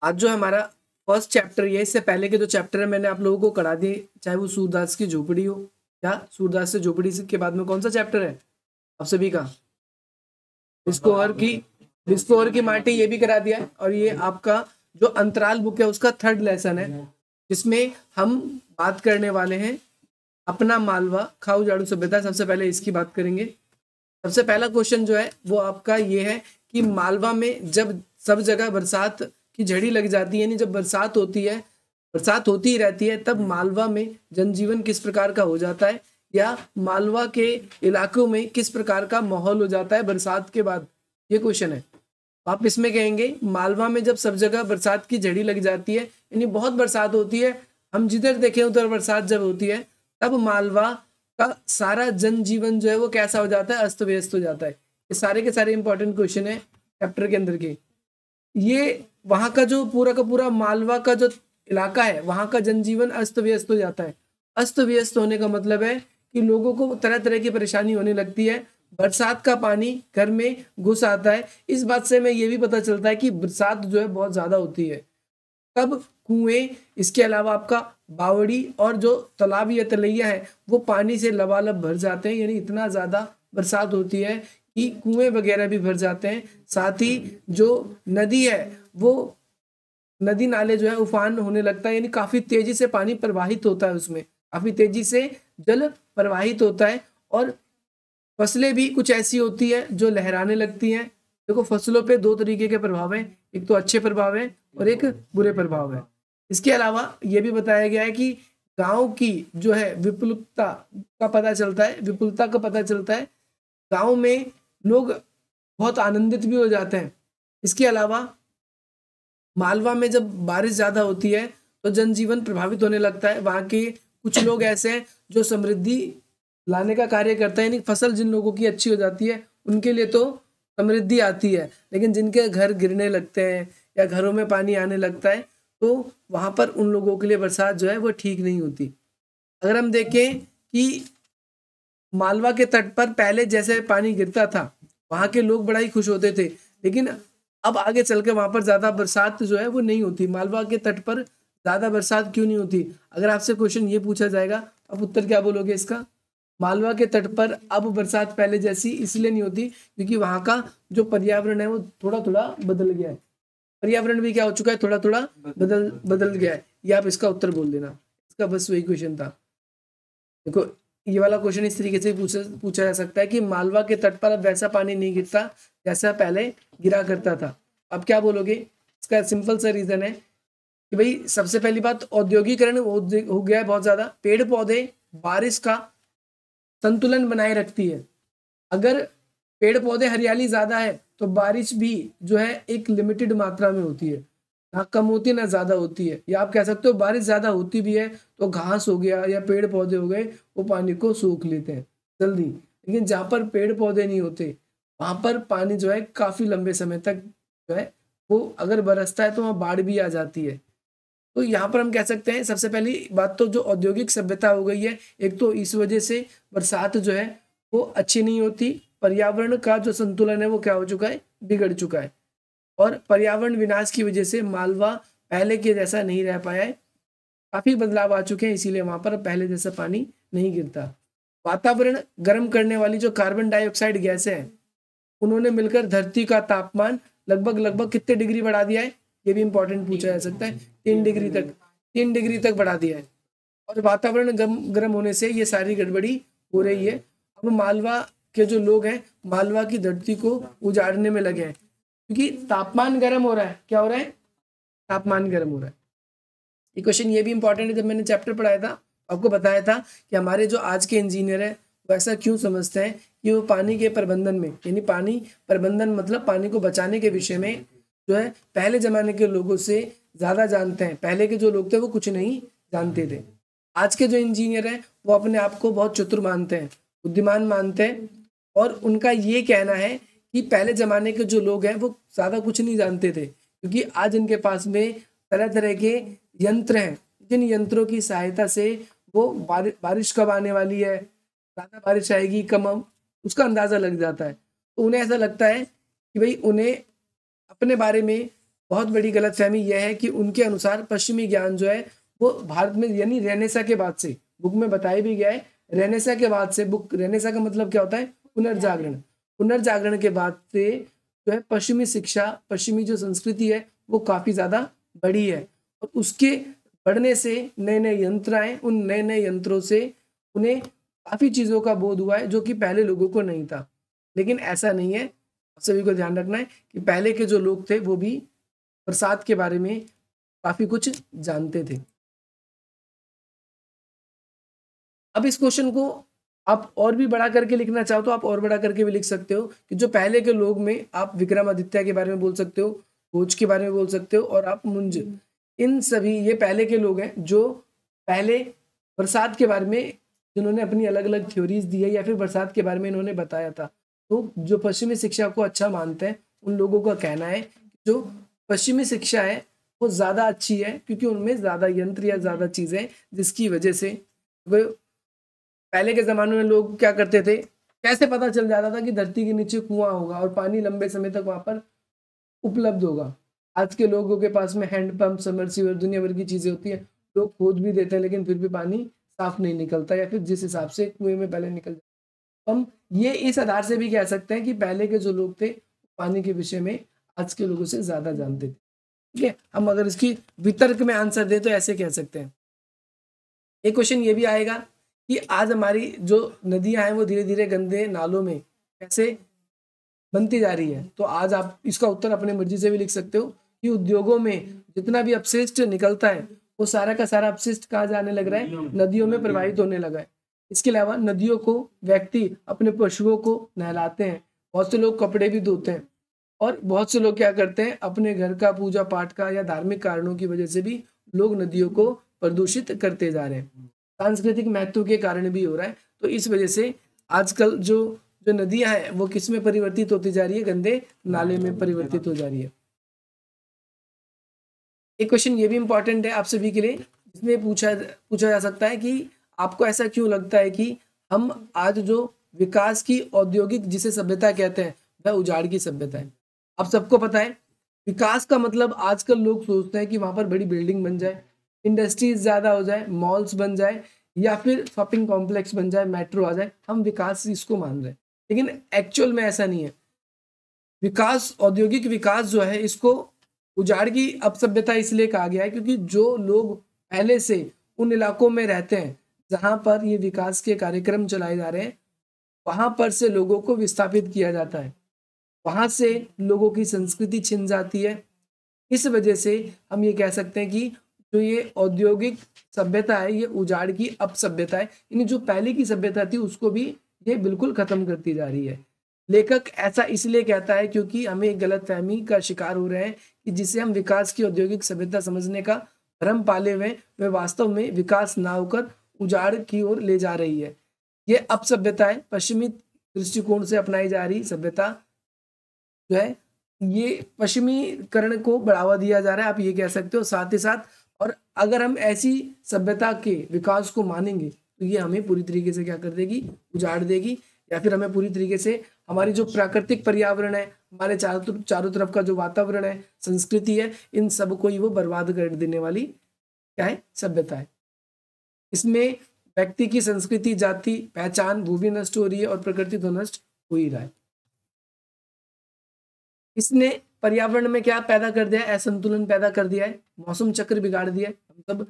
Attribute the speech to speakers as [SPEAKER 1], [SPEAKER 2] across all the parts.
[SPEAKER 1] आज जो हमारा फर्स्ट चैप्टर ये, इससे पहले के जो चैप्टर है मैंने आप लोगों को करा दिए, चाहे वो सूरदास की झोपड़ी हो, क्या सूरदास से झोपड़ी के बाद में कौन सा चैप्टर है आप सभी का? डिस्कोवर की माटी ये भी करा दिया है। और ये आपका जो अंतराल बुक है उसका थर्ड लेसन है, जिसमें हम बात करने वाले हैं अपना मालवा खाऊ झाड़ू सभ्यता। सबसे पहले इसकी बात करेंगे। सबसे पहला क्वेश्चन जो है वो आपका ये है कि मालवा में जब सब जगह बरसात की झड़ी लग जाती है, यानी जब बरसात होती है, बरसात होती ही रहती है, तब मालवा में जनजीवन किस प्रकार का हो जाता है, या मालवा के इलाकों में किस प्रकार का माहौल हो जाता है बरसात के बाद, ये क्वेश्चन है। आप इसमें कहेंगे मालवा में जब सब जगह बरसात की झड़ी लग जाती है, यानी बहुत बरसात होती है, हम जिधर देखें उधर बरसात जब होती है, तब मालवा का सारा जनजीवन जो है वो कैसा हो जाता है, अस्त व्यस्त हो जाता है। ये सारे के सारे इंपॉर्टेंट क्वेश्चन है चैप्टर के अंदर के। ये वहां का जो पूरा का पूरा मालवा का जो इलाका है, वहां का जनजीवन अस्त व्यस्त हो जाता है। अस्त व्यस्त होने का मतलब है कि लोगों को तरह तरह की परेशानी होने लगती है। बरसात का पानी घर में घुस आता है। इस बात से हमें ये भी पता चलता है कि बरसात जो है बहुत ज्यादा होती है। तब कुएं, इसके अलावा आपका बावड़ी और जो तालाब या तलैया है वो पानी से लबालब भर जाते हैं, यानी इतना ज्यादा बरसात होती है कि कुएं वगैरह भी भर जाते हैं। साथ ही जो नदी है वो नदी नाले जो है उफान होने लगता है, यानी काफी तेजी से पानी प्रवाहित होता है, उसमें काफी तेजी से जल प्रवाहित होता है। और फसलें भी कुछ ऐसी होती है जो लहराने लगती हैं। देखो फसलों पे दो तरीके के प्रभाव है, एक तो अच्छे प्रभाव है और एक बुरे प्रभाव है। इसके अलावा ये भी बताया गया है कि गांव की जो है विपुलता का पता चलता है, विपुलता का पता चलता है। गांव में लोग बहुत आनंदित भी हो जाते हैं। इसके अलावा मालवा में जब बारिश ज्यादा होती है तो जनजीवन प्रभावित होने लगता है। वहां के कुछ लोग ऐसे हैं जो समृद्धि लाने का कार्य करते हैं, यानी फसल जिन लोगों की अच्छी हो जाती है उनके लिए तो समृद्धि आती है, लेकिन जिनके घर गिरने लगते हैं या घरों में पानी आने लगता है तो वहां पर उन लोगों के लिए बरसात जो है वो ठीक नहीं होती। अगर हम देखें कि मालवा के तट पर पहले जैसे पानी गिरता था, वहां के लोग बड़ा ही खुश होते थे, लेकिन अब आगे चल के वहां पर ज्यादा बरसात जो है वो नहीं होती। मालवा के तट पर ज्यादा बरसात क्यों नहीं होती? अगर आपसे क्वेश्चन ये पूछा जाएगा, आप उत्तर क्या बोलोगे इसका? मालवा के तट पर अब बरसात पहले जैसी इसलिए नहीं होती क्योंकि वहां का जो पर्यावरण है वो थोड़ा थोड़ा बदल गया है। पर्यावरण भी क्या हो चुका है, थोड़ा थोड़ा बदल बदल गया है। ये आप इसका उत्तर बोल देना, इसका बस वही क्वेश्चन था। देखो ये वाला क्वेश्चन इस तरीके से पूछा जा सकता है कि मालवा के तट पर अब वैसा पानी नहीं गिरता जैसा पहले गिरा करता था। अब क्या बोलोगे? इसका सिंपल सा रीजन है कि भाई सबसे पहली बात औद्योगिकरण हो गया है बहुत ज्यादा। पेड़ पौधे बारिश का संतुलन बनाए रखती है। अगर पेड़ पौधे हरियाली ज्यादा है तो बारिश भी जो है एक लिमिटेड मात्रा में होती है, ना कम होती है ना ज्यादा होती है। या आप कह सकते हो बारिश ज्यादा होती भी है तो घास हो गया या पेड़ पौधे हो गए वो पानी को सोख लेते हैं जल्दी। लेकिन जहाँ पर पेड़ पौधे नहीं होते वहां पर पानी जो है काफी लंबे समय तक जो है वो अगर बरसता है तो वहाँ बाढ़ भी आ जाती है। तो यहाँ पर हम कह सकते हैं सबसे पहली बात तो जो औद्योगिक सभ्यता हो गई है, एक तो इस वजह से बरसात जो है वो अच्छी नहीं होती। पर्यावरण का जो संतुलन है वो क्या हो चुका है, बिगड़ चुका है। और पर्यावरण विनाश की वजह से मालवा पहले के जैसा नहीं रह पाया है, काफी बदलाव आ चुके हैं, इसीलिए वहां पर पहले जैसा पानी नहीं गिरता। वातावरण गर्म करने वाली जो कार्बन डाइऑक्साइड गैसें हैं उन्होंने मिलकर धरती का तापमान लगभग लगभग कितने डिग्री बढ़ा दिया है, ये भी इंपॉर्टेंट पूछा जा सकता है। 3 डिग्री तक, 3 डिग्री तक बढ़ा दिया है। और वातावरण गर्म होने से ये सारी गड़बड़ी हो रही है। अब मालवा के जो लोग हैं मालवा की धरती को उजाड़ने में लगे हैं क्योंकि तापमान गर्म हो रहा है। क्या हो रहा है? तापमान गर्म हो रहा है। ये क्वेश्चन ये भी इंपॉर्टेंट है। जब मैंने चैप्टर पढ़ाया था आपको बताया था कि हमारे जो आज के इंजीनियर है वो ऐसा क्यों समझते हैं कि वो पानी के प्रबंधन में, यानी पानी प्रबंधन मतलब पानी को बचाने के विषय में जो है पहले जमाने के लोगों से ज्यादा जानते हैं। पहले के जो लोग थे वो कुछ नहीं जानते थे। आज के जो इंजीनियर हैं वो अपने आप को बहुत चतुर मानते हैं, बुद्धिमान मानते हैं। और उनका ये कहना है कि पहले जमाने के जो लोग हैं वो ज्यादा कुछ नहीं जानते थे क्योंकि आज इनके पास में तरह तरह के यंत्र हैं, जिन यंत्रों की सहायता से वो बारिश कब आने वाली है, ज्यादा बारिश आएगी कम, उसका अंदाजा लग जाता है। तो उन्हें ऐसा लगता है कि भाई उन्हें अपने बारे में बहुत बड़ी गलतफहमी यह है कि उनके अनुसार पश्चिमी ज्ञान जो है वो भारत में, यानी रेनेसा के बाद से, बुक में बताया भी गया है, रेनेसा के बाद से, बुक रेनेसा का मतलब क्या होता है, पुनर्जागरण, पुनर्जागरण के बाद से जो है पश्चिमी शिक्षा, पश्चिमी जो संस्कृति है वो काफी ज्यादा बढ़ी है, और उसके बढ़ने से नए नए यंत्र आए, उन नए नए यंत्रों से उन्हें काफी चीजों का बोध हुआ है जो कि पहले लोगों को नहीं था। लेकिन ऐसा नहीं है, आप सभी को ध्यान रखना है कि पहले के जो लोग थे वो भी बरसात के बारे में काफी कुछ जानते थे। अब इस क्वेश्चन को आप और भी बड़ा करके लिखना चाहो तो आप और बड़ा करके भी लिख सकते हो कि जो पहले के लोग में आप विक्रमादित्य के बारे में बोल सकते हो, खोज के बारे में बोल सकते हो, और आप मुंज, इन सभी, ये पहले के लोग हैं जो पहले बरसात के बारे में, जिन्होंने अपनी अलग अलग थ्योरीज दी है या फिर बरसात के बारे में इन्होंने बताया था। तो जो पश्चिमी शिक्षा को अच्छा मानते हैं उन लोगों का कहना है जो पश्चिमी शिक्षा है वो ज्यादा अच्छी है क्योंकि उनमें ज्यादा यंत्र या ज्यादा चीजें, जिसकी वजह से पहले के जमाने में लोग क्या करते थे, कैसे पता चल जाता था कि धरती के नीचे कुआं होगा और पानी लंबे समय तक वहां पर उपलब्ध होगा। आज के लोगों के पास में हैंडपंप, समरसीवर, दुनिया भर की चीजें होती है, लोग खोद भी देते हैं लेकिन फिर भी पानी साफ नहीं निकलता, या फिर जिस हिसाब से कुएं में पहले निकल जाता। हम ये इस आधार से भी कह सकते हैं कि पहले के जो लोग थे पानी के विषय में आज के लोगों से ज्यादा जानते थे। ठीक है, हम अगर इसकी वितर्क में आंसर दे तो ऐसे कह सकते हैं। एक क्वेश्चन ये भी आएगा कि आज हमारी जो नदियां हैं वो धीरे धीरे गंदे नालों में कैसे बनती जा रही है। तो आज आप इसका उत्तर अपने मर्जी से भी लिख सकते हो कि उद्योगों में जितना भी अपशिष्ट निकलता है वो सारा का सारा अपशिष्ट कहाँ जाने लग रहा है, नदियों में प्रवाहित होने लगा है। इसके अलावा नदियों को व्यक्ति अपने पशुओं को नहलाते हैं, बहुत से लोग कपड़े भी धोते हैं, और बहुत से लोग क्या करते हैं, अपने घर का पूजा पाठ का या धार्मिक कारणों की वजह से भी लोग नदियों को प्रदूषित करते जा रहे हैं। सांस्कृतिक महत्व के कारण भी हो रहा है। तो इस वजह से आजकल जो जो नदियां हैं वो किस में परिवर्तित होती जा रही है, गंदे नाले में परिवर्तित हो जा रही है। एक क्वेश्चन ये भी इंपॉर्टेंट है आप सभी के लिए, जिसमें पूछा जा सकता है कि आपको ऐसा क्यों लगता है कि हम आज जो विकास की औद्योगिक जिसे सभ्यता कहते हैं वह उजाड़ की सभ्यता है। आप सबको पता है विकास का मतलब आजकल लोग सोचते हैं कि वहां पर बड़ी बिल्डिंग बन जाए, इंडस्ट्रीज ज्यादा हो जाए, मॉल्स बन जाए, या फिर शॉपिंग कॉम्प्लेक्स बन जाए, मेट्रो आ जाए, हम विकास इसको मान रहे हैं। लेकिन एक्चुअल में ऐसा नहीं है। विकास, औद्योगिक विकास जो है इसको उजाड़ की अपसभ्यता इसलिए कहा गया है क्योंकि जो लोग पहले से उन इलाकों में रहते हैं जहां पर ये विकास के कार्यक्रम चलाए जा रहे हैं, वहां पर से लोगों को विस्थापित किया जाता है, वहां से लोगों की संस्कृति छिन जाती है। इस वजह से हम ये कह सकते हैं कि जो ये औद्योगिक सभ्यता है ये उजाड़ की अपसभ्यता है, यानी जो पहले की सभ्यता थी उसको भी ये बिल्कुल खत्म करती जा रही है। लेखक ऐसा इसलिए कहता है क्योंकि हमें एक गलतफहमी का शिकार हो रहे हैं कि जिसे हम विकास की औद्योगिक सभ्यता समझने का भ्रम पाले हुए वे वास्तव में विकास ना होकर उजाड़ की ओर ले जा रही है। ये अपसभ्यता है, पश्चिमी दृष्टिकोण से अपनाई जा रही सभ्यता जो है, ये पश्चिमीकरण को बढ़ावा दिया जा रहा है, आप ये कह सकते हो। साथ ही साथ, और अगर हम ऐसी सभ्यता के विकास को मानेंगे तो ये हमें पूरी तरीके से क्या कर देगी, उजाड़ देगी, या फिर हमें पूरी तरीके से हमारी जो प्राकृतिक पर्यावरण है, हमारे चारों तरफ का जो वातावरण है, संस्कृति है, इन सब को ही वो बर्बाद कर देने वाली क्या है, सभ्यता है। इसमें व्यक्ति की संस्कृति, जाति, पहचान वो भी नष्ट हो रही है और प्रकृति तो नष्ट हो ही रहा है। इसने पर्यावरण में क्या पैदा कर दिया है, असंतुलन पैदा कर दिया है, मौसम चक्र बिगाड़ दिया है। मतलब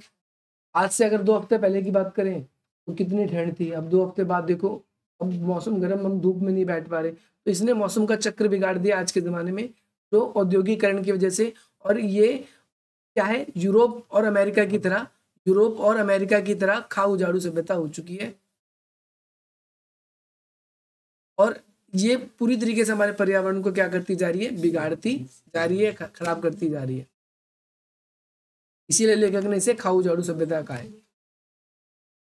[SPEAKER 1] आज से अगर 2 हफ्ते पहले की बात करें तो कितनी ठंड थी, अब 2 हफ्ते बाद देखो अब मौसम गर्म, हम धूप में नहीं बैठ पा रहे। तो इसने मौसम का चक्र बिगाड़ दिया आज के जमाने में, जो औद्योगिकरण की वजह से। और ये क्या है, यूरोप और अमेरिका की तरह खाऊ उजाड़ू सभ्यता हो चुकी है, और ये पूरी तरीके से हमारे पर्यावरण को क्या करती जा रही है, बिगाड़ती जा रही है, खराब करती जा रही है। इसीलिए लेखक ने इसे खाऊ उजाड़ू सभ्यता कहा है।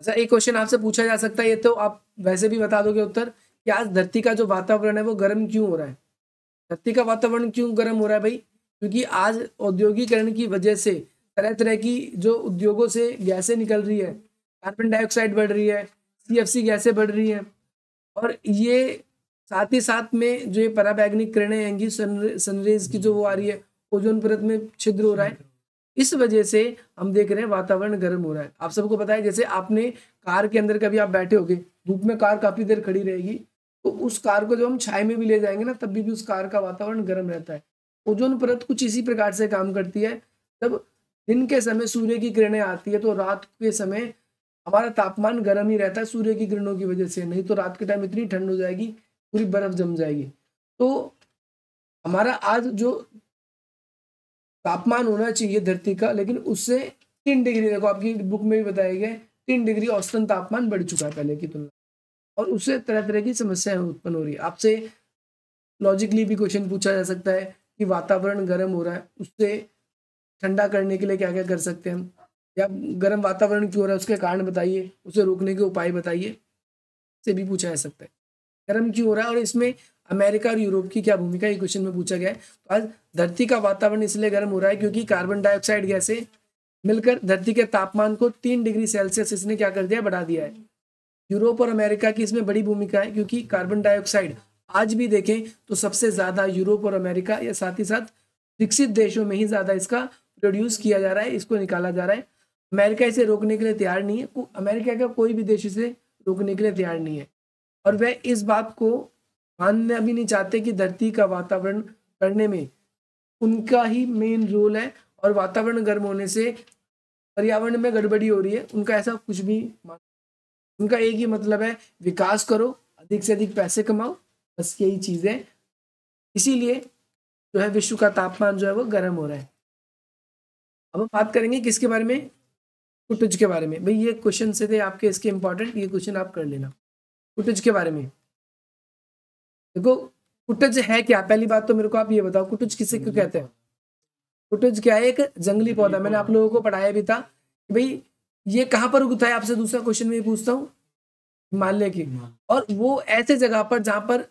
[SPEAKER 1] अच्छा, एक क्वेश्चन आपसे पूछा जा सकता है, ये तो आप वैसे भी बता दोगे उत्तर, कि आज धरती का जो वातावरण है वो गर्म क्यों हो रहा है। धरती का वातावरण क्यों गर्म हो रहा है भाई, क्योंकि आज औद्योगिकरण की वजह से तरह तरह की जो उद्योगों से गैसें निकल रही है, कार्बन डाइऑक्साइड बढ़ रही है, CFC गैसें बढ़ रही हैं, और ये साथ ही साथ में जो ये पराबैंगनी किरणें आएंगी, सनरेज की जो वो आ रही है, ओजोन परत में छिद्र हो रहा है। इस वजह से हम देख रहे हैं वातावरण गर्म हो रहा है। आप सबको पता है, जैसे आपने कार के अंदर कभी आप बैठे होगे, धूप में कार काफी देर खड़ी रहेगी, तो उस कार को जब हम छाया में भी ले जाएंगे ना, तब भी उस कार का वातावरण गर्म रहता है। ओजोन परत कुछ इसी प्रकार से काम करती है। जब दिन के समय सूर्य की किरणें आती है तो रात के समय हमारा तापमान गर्म ही रहता है सूर्य की किरणों की वजह से, नहीं तो रात के टाइम इतनी ठंड हो जाएगी, पूरी बर्फ जम जाएगी। तो हमारा आज जो तापमान होना चाहिए धरती का, लेकिन उससे 3 डिग्री, देखो आपकी बुक में भी बताया गया है, 3 डिग्री औसतन तापमान बढ़ चुका है पहले की तुलना, और उससे तरह तरह की समस्याएं उत्पन्न हो रही है। आपसे लॉजिकली भी क्वेश्चन पूछा जा सकता है कि वातावरण गर्म हो रहा है, उससे ठंडा करने के लिए क्या क्या कर सकते हैं हम, या गर्म वातावरण क्यों हो रहा है उसके कारण बताइए, उसे रोकने के उपाय बताइए, से भी पूछा जा सकता है। गर्म क्यों हो रहा है और इसमें अमेरिका और यूरोप की क्या भूमिका, ये क्वेश्चन में पूछा गया है। तो आज धरती का वातावरण इसलिए गर्म हो रहा है क्योंकि कार्बन डाइऑक्साइड गैसें मिलकर धरती के तापमान को 3 डिग्री सेल्सियस इसने क्या कर दिया, बढ़ा दिया है। यूरोप और अमेरिका की इसमें बड़ी भूमिका है, क्योंकि कार्बन डाइऑक्साइड आज भी देखें तो सबसे ज्यादा यूरोप और अमेरिका या साथ ही साथ विकसित देशों में ही ज्यादा इसका प्रोड्यूस किया जा रहा है, इसको निकाला जा रहा है। अमेरिका इसे रोकने के लिए तैयार नहीं है, अमेरिका का कोई भी देश इसे रोकने के लिए तैयार नहीं है, और वह इस बात को मानना भी नहीं चाहते कि धरती का वातावरण करने में उनका ही मेन रोल है, और वातावरण गर्म होने से पर्यावरण में गड़बड़ी हो रही है, उनका ऐसा कुछ भी उनका एक ही मतलब है, विकास करो, अधिक से अधिक पैसे कमाओ, बस यही चीज है। इसीलिए जो है विश्व का तापमान जो है वो गर्म हो रहा है। अब हम बात करेंगे किसके बारे में, कुटुज के बारे में। भाई ये क्वेश्चन से थे आपके इसके इंपॉर्टेंट, ये क्वेश्चन आप कर लेना कुटुज के बारे में। देखो कुटुज है क्या, पहली बात तो मेरे को आप ये बताओ, कुटुज किसे क्यों कहते हैं। कुटुज क्या है, एक जंगली पौधा, मैंने आप लोगों को पढ़ाया भी था कि भाई ये कहाँ पर उगता है। आपसे दूसरा क्वेश्चन में पूछता हूँ, हिमालय की, और वो ऐसे जगह पर जहाँ पर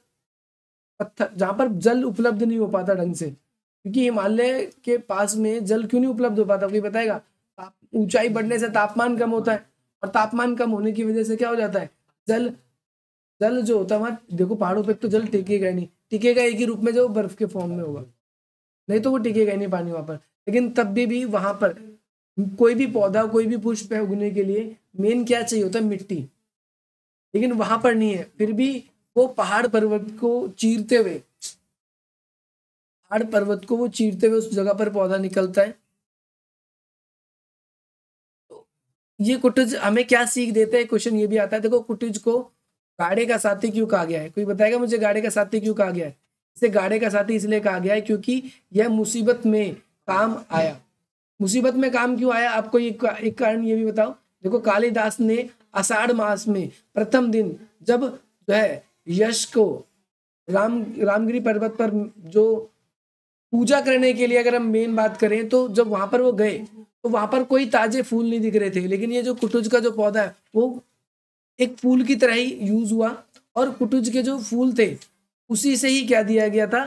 [SPEAKER 1] पत्थर, जहाँ पर जल उपलब्ध नहीं हो पाता ढंग से, क्योंकि हिमालय के पास में जल क्यों नहीं उपलब्ध हो पाता, कोई बताएगा। ऊंचाई बढ़ने से तापमान कम होता है, और तापमान कम होने की वजह से क्या हो जाता है, जल जो होता है वहाँ, देखो पहाड़ों पे तो जल टिकेगा नहीं, टिकेगा एक ही रूप में जो बर्फ के फॉर्म में होगा, नहीं तो वो टिकेगा नहीं पानी वहां पर। लेकिन तब भी वहां पर कोई भी पौधा, कोई भी पुष्प है उगने के लिए मेन क्या चाहिए होता है, मिट्टी, लेकिन वहां पर नहीं है। फिर भी वो पहाड़ पर्वत को चीरते हुए उस जगह पर पौधा निकलता है। तो ये कुटुज हमें क्या सीख देता है, क्वेश्चन ये भी आता है। देखो कुटुज को गाड़े का साथी क्यों कहा गया है, कोई बताएगा मुझे गाड़े का साथी क्यों कहा गया है। इसे गाड़े का साथी इसलिए कहा गया है क्योंकि यह मुसीबत में काम आया। मुसीबत में काम क्यों आया, आपको एक कारण ये भी बताओ। देखो कालिदास ने आषाढ़ मास में प्रथम दिन जब जो है यश को रामगिरी पर्वत पर जो पूजा करने के लिए, अगर हम मेन बात करें तो जब वहां पर वो गए तो वहां पर कोई ताजे फूल नहीं दिख रहे थे, लेकिन ये जो कुटुज का जो पौधा है वो एक फूल की तरह ही यूज हुआ, और कुटुज के जो फूल थे उसी से ही क्या दिया गया था,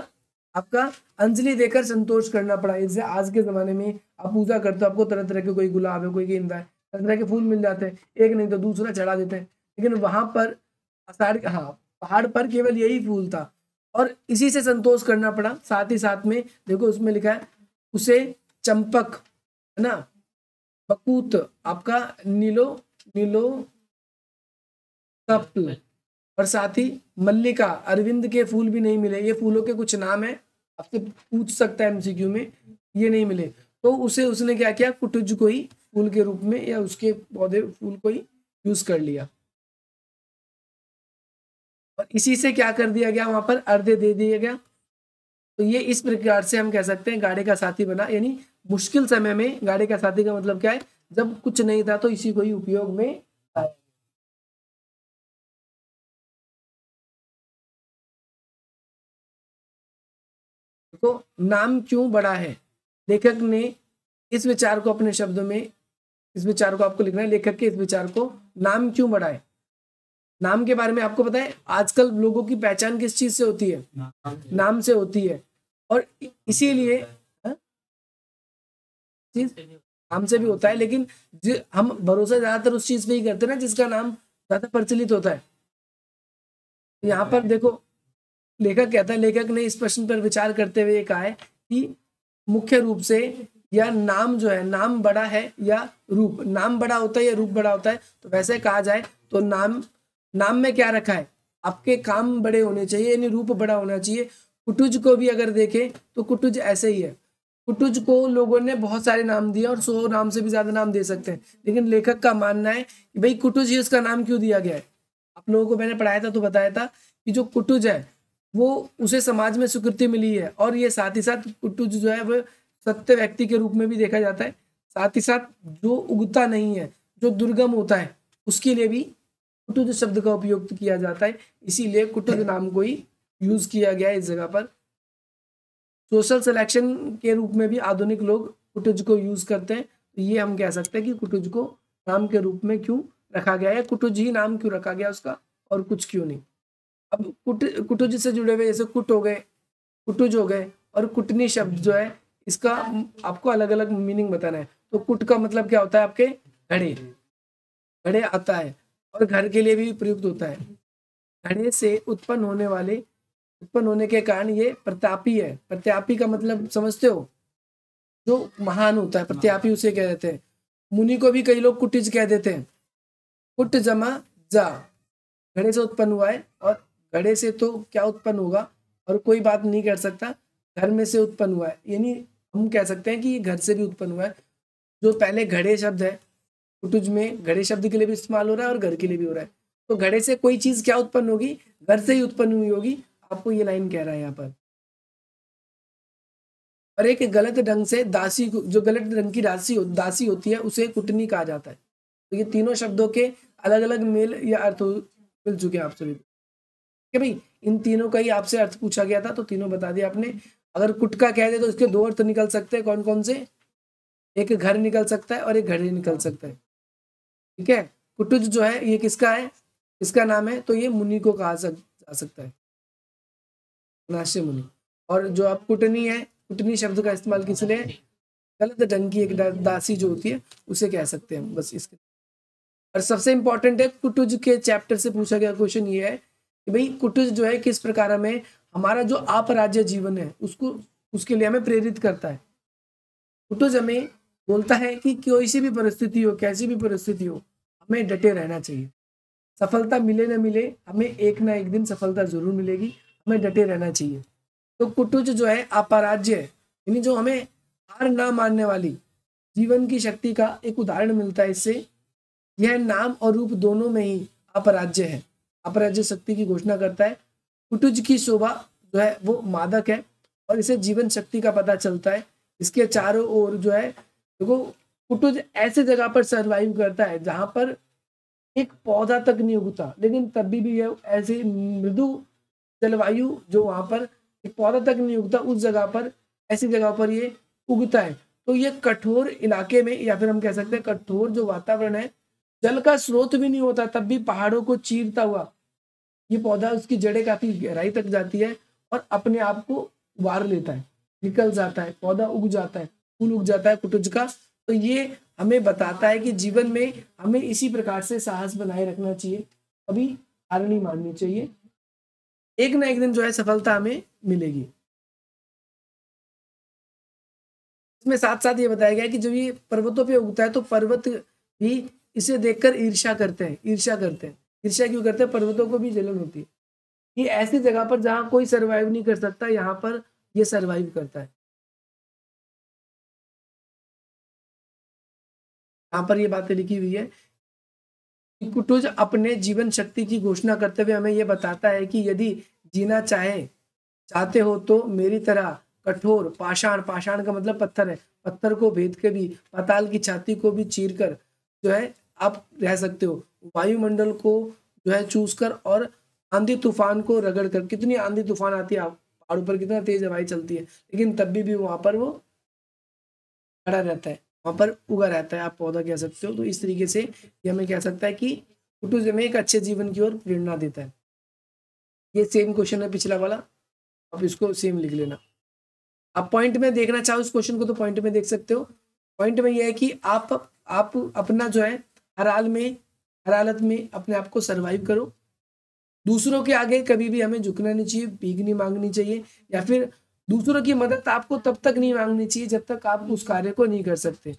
[SPEAKER 1] आपका अंजलि देकर संतोष करना पड़ा। इससे आज के जमाने में आप पूजा करते हो, आपको तरह तरह के, कोई गुलाब है, कोई गेंदा है, तरह तरह के फूल मिल जाते हैं, एक नहीं तो दूसरा चढ़ा देते हैं, लेकिन वहां पर पहाड़ पर केवल यही फूल था, और इसी से संतोष करना पड़ा। साथ ही साथ में देखो उसमें लिखा है उसे चंपक, है ना, बकूत, आपका नीलो कप्ल, और साथ ही मल्लिका, अरविंद के फूल भी नहीं मिले। ये फूलों के कुछ नाम है, आपसे पूछ सकता है एमसीक्यू में, ये नहीं मिले, तो उसने क्या किया, कुटुज को ही फूल के रूप में या उसके पौधे फूल को ही यूज कर लिया, और इसी से क्या कर दिया गया, वहां पर अर्धे दे दिया गया। तो ये इस प्रकार से हम कह सकते हैं गाड़े का साथी बना। यानी मुश्किल समय में गाड़े का साथी का मतलब क्या है, जब कुछ नहीं था तो इसी को ही उपयोग में आया। तो नाम क्यों बड़ा है, लेखक ने इस विचार को अपने शब्दों में, इस विचार को आपको लिखना है, लेखक के इस विचार को, नाम क्यों बड़ा है। नाम के बारे में आपको पता है आजकल लोगों की पहचान किस चीज से होती है, नाम से होती है, और इसीलिए नाम से भी होता है, लेकिन हम भरोसा ज्यादातर उस चीज पे ही करते हैं ना जिसका नाम ज्यादा प्रचलित होता है। यहाँ पर देखो लेखक कहता है, लेखक ने इस प्रश्न पर विचार करते हुए कहा है कि मुख्य रूप से या नाम जो है, नाम बड़ा है या रूप, नाम बड़ा होता है या रूप बड़ा होता है, तो वैसे कहा जाए तो नाम में क्या रखा है, आपके काम बड़े होने चाहिए, यानी रूप बड़ा होना चाहिए। कुटुज को भी अगर देखें तो कुटुज ऐसे ही है। कुटुज को लोगों ने बहुत सारे नाम दिए और 100 नाम से भी ज्यादा नाम दे सकते हैं, लेकिन लेखक का मानना है कि भाई कुटुज ही उसका नाम क्यों दिया गया है। आप लोगों को मैंने पढ़ाया था तो बताया था कि जो कुटुज है वो उसे समाज में स्वीकृति मिली है, और ये साथ ही साथ कुटुज जो है वो सत्य व्यक्ति के रूप में भी देखा जाता है। साथ ही साथ जो उगता नहीं है, जो दुर्गम होता है, उसके लिए भी कुटुज शब्द का उपयोग किया जाता है, इसीलिए कुटुज नाम को ही यूज किया गया है इस जगह पर। सोशल सिलेक्शन के रूप में भी आधुनिक लोग कुटुज को यूज करते हैं, तो ये हम कह सकते हैं कि कुटुज को नाम के रूप में क्यों रखा गया है, कुटुज ही नाम क्यों रखा गया उसका, और कुछ क्यों नहीं। अब कुटुज से जुड़े हुए जैसे कुट हो गए, कुटुज हो गए, और कुटनी शब्द जो है इसका आपको अलग अलग मीनिंग बताना है। तो कुट का मतलब क्या होता है, आपके घड़े, घड़े आता है, और घर के लिए भी प्रयुक्त होता है। घड़े से उत्पन्न होने के कारण ये प्रतापी है। प्रतापी का मतलब समझते हो, जो महान होता है, प्रतापी उसे कह देते हैं। मुनि को भी कई लोग कुटिज कह देते हैं। कुट जमा जा, घड़े से उत्पन्न हुआ है, और घड़े से तो क्या उत्पन्न होगा और कोई बात नहीं कर सकता, घर में से उत्पन्न हुआ है, यानी हम कह सकते हैं कि ये घर से भी उत्पन्न हुआ है। जो पहले घड़े शब्द है कुटुज में, घड़े शब्द के लिए भी इस्तेमाल हो रहा है और घर के लिए भी हो रहा है। तो घड़े से कोई चीज क्या उत्पन्न होगी, घर से ही उत्पन्न हुई होगी, आपको ये लाइन कह रहा है यहाँ पर। और एक गलत ढंग से दासी, जो गलत ढंग की दासी होती है उसे कुटनी कहा जाता है। तो ये तीनों शब्दों के अलग अलग मेल या अर्थ मिल चुके हैं आप सभी को कि भाई इन तीनों का ही आपसे अर्थ पूछा गया था, तो तीनों बता दिया आपने। अगर कुट का कह दे तो इसके दो अर्थ निकल सकते हैं, कौन कौन से, एक घर निकल सकता है और एक घड़े निकल सकता है। ठीक है, कुटुज जो है ये किसका है, किसका नाम है, तो ये मुनि को कहा जा सकता है, नाश्य मुनि। और जो आप कुटनी है, कुटनी शब्द का इस्तेमाल किस लिए, गलत ढंग की एक दासी जो होती है उसे कह सकते हैं, बस इसके। और सबसे इंपॉर्टेंट है, कुटुज के चैप्टर से पूछा गया क्वेश्चन ये है कि भाई कुटुज जो है किस प्रकार हमें हमारा जो अपराज्य जीवन है उसको, उसके लिए हमें प्रेरित करता है। कुटुज हमें बोलता है कि कोई सी भी परिस्थिति हो, कैसी भी परिस्थिति हो, हमें डटे रहना चाहिए। सफलता मिले न मिले, हमें एक ना एक दिन सफलता जरूर मिलेगी, हमें डटे रहना चाहिए। तो कुटुज जो है अपराज्य है, यानी जो हमें हार ना मानने वाली जीवन की शक्ति का एक उदाहरण मिलता है इससे। यह नाम और रूप दोनों में ही अपराज्य है, अपराज्य शक्ति की घोषणा करता है। कुटुज की शोभा जो है वो मादक है, और इसे जीवन शक्ति का पता चलता है। इसके चारों ओर जो है देखो, कुटुज ऐसे जगह पर सरवाइव करता है जहां पर एक पौधा तक नहीं उगता, लेकिन तब भी यह ऐसी मृदु जलवायु, जो वहां पर एक पौधा तक नहीं उगता उस जगह पर, ऐसी जगह पर ये उगता है। तो ये कठोर इलाके में, या फिर हम कह सकते हैं कठोर जो वातावरण है, जल का स्रोत भी नहीं होता, तब भी पहाड़ों को चीरता हुआ ये पौधा, उसकी जड़ें काफी गहराई तक जाती है और अपने आप को उबार लेता है, निकल जाता है, पौधा उग जाता है, फूल उग जाता है कुटुज का। तो ये हमें बताता है कि जीवन में हमें इसी प्रकार से साहस बनाए रखना चाहिए, कभी हार नहीं माननी चाहिए, एक ना एक दिन जो है सफलता हमें मिलेगी। इसमें साथ साथ ये बताया गया कि जब ये पर्वतों पे उगता है तो पर्वत भी इसे देखकर ईर्ष्या करते हैं, ईर्ष्या क्यों करते हैं, पर्वतों को भी जलन होती है। ये ऐसी जगह पर जहां कोई सरवाइव नहीं कर सकता, यहाँ पर ये सरवाइव करता है। यहाँ पर ये बातें लिखी हुई है। कुटुज अपने जीवन शक्ति की घोषणा करते हुए हमें यह बताता है कि यदि जीना चाहते हो तो मेरी तरह कठोर पाषाण का मतलब पत्थर है, पत्थर को भेद के भी, पाताल की छाती को भी चीर कर जो है आप रह सकते हो। वायुमंडल को जो है चूस कर और आंधी तूफान को रगड़ कर, कितनी आंधी तूफान आती है, पहाड़ों पर कितना तेज हवाएं चलती है, लेकिन तब भी वहां पर वो खड़ा रहता है, वहां पर उगा रहता है, आप पौधा कह सकते हो। तो इस तरीके से ये हमें कह सकता है कि कुटुज हमें एक अच्छे जीवन की ओर प्रेरणा देता है। ये सेम क्वेश्चन है पिछला वाला, आप इसको सेम लिख लेना। आप पॉइंट में देखना चाहो इस क्वेश्चन को तो पॉइंट में देख सकते हो। पॉइंट में यह है कि आप अपना जो है हर हालत में अपने आप को सरवाइव करो। दूसरों के आगे कभी भी हमें झुकना नहीं चाहिए, भीख नहीं मांगनी चाहिए, या फिर दूसरों की मदद आपको तब तक नहीं मांगनी चाहिए जब तक आप उस कार्य को नहीं कर सकते।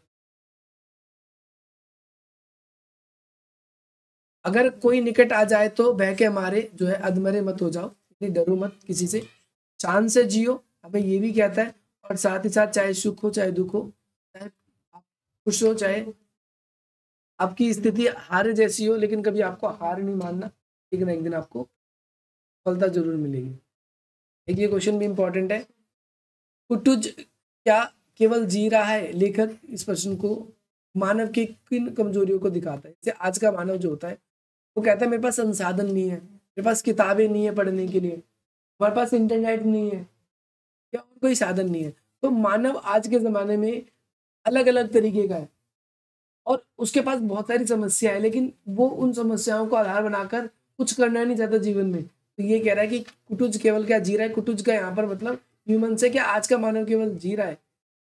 [SPEAKER 1] अगर कोई निकट आ जाए तो भय के मारे जो है अधमरे मत हो जाओ, इतनी डरो मत किसी से, शान से जियो, हमें ये भी कहता है। और साथ ही साथ चाहे सुख हो चाहे दुख हो, चाहे आप खुश हो चाहे आपकी स्थिति हार जैसी हो, लेकिन कभी आपको हार नहीं मानना, लेकिन एक दिन आपको सफलता जरूर मिलेगी। एक ये क्वेश्चन भी इंपॉर्टेंट है, कुटुज क्या केवल जी रहा है? लेखक इस प्रश्न को मानव की किन कमजोरियों को दिखाता है? जैसे आज का मानव जो होता है वो कहता है मेरे पास संसाधन नहीं है, मेरे पास किताबें नहीं है पढ़ने के लिए, हमारे पास इंटरनेट नहीं है या और कोई साधन नहीं है। तो मानव आज के ज़माने में अलग अलग तरीके का है और उसके पास बहुत सारी समस्या है, लेकिन वो उन समस्याओं को आधार बनाकर कुछ करना नहीं चाहता जीवन में। तो ये कह रहा है कि कुटुज केवल क्या जी रहा है? कुटुज का यहाँ पर मतलब ह्यूमन से क्या आज का मानव केवल जी रहा है?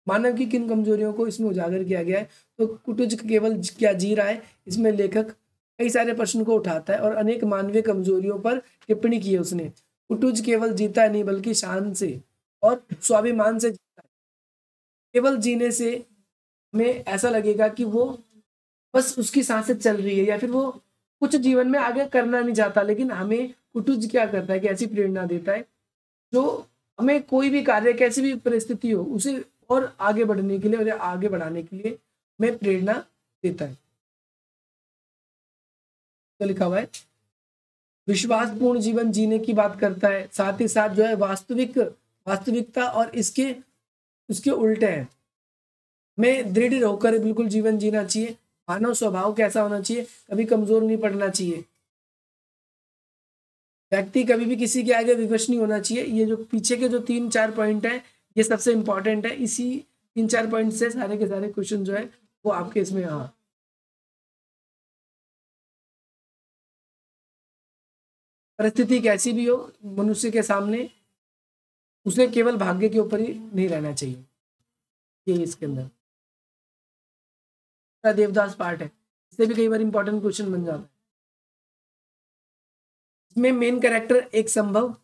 [SPEAKER 1] मानव की किन कमजोरियों को इसमें उजागर किया गया है? तो कुटुज केवल क्या जी रहा है, इसमें लेखक कई सारे प्रश्न को उठाता है और अनेक मानवीय कमजोरियों पर टिप्पणी की है उसने। कुटुज केवल जीता नहीं बल्कि शान से और स्वाभिमान से जीता है। केवल जीने से हमें ऐसा लगेगा कि वो बस उसकी सांसें चल रही है या फिर वो कुछ जीवन में आगे करना नहीं चाहता, लेकिन हमें कुटुज क्या करता है कि ऐसी प्रेरणा देता है जो हमें कोई भी कार्य कैसी भी परिस्थिति हो उसे और आगे बढ़ने के लिए और आगे बढ़ाने के लिए हमें प्रेरणा देता है। तो लिखा हुआ है विश्वासपूर्ण जीवन जीने की बात करता है, साथ ही साथ जो है वास्तविकता और इसके उसके उल्टे हैं। हमें दृढ़ होकर बिल्कुल जीवन जीना चाहिए। मानव स्वभाव कैसा होना चाहिए? कभी कमजोर नहीं पड़ना चाहिए, व्यक्ति कभी भी किसी के आगे विवश नहीं होना चाहिए। ये जो पीछे के जो 3-4 पॉइंट है ये सबसे इंपॉर्टेंट है। इसी 3-4 पॉइंट से सारे के सारे क्वेश्चन जो है वो आपके इसमें परिस्थिति कैसी भी हो मनुष्य के सामने उसे केवल भाग्य के ऊपर ही नहीं रहना चाहिए। ये इसके अंदर देवदास पार्ट है, इससे भी कई बार इंपॉर्टेंट क्वेश्चन बन जाता है। इसमें मेन कैरेक्टर एक संभव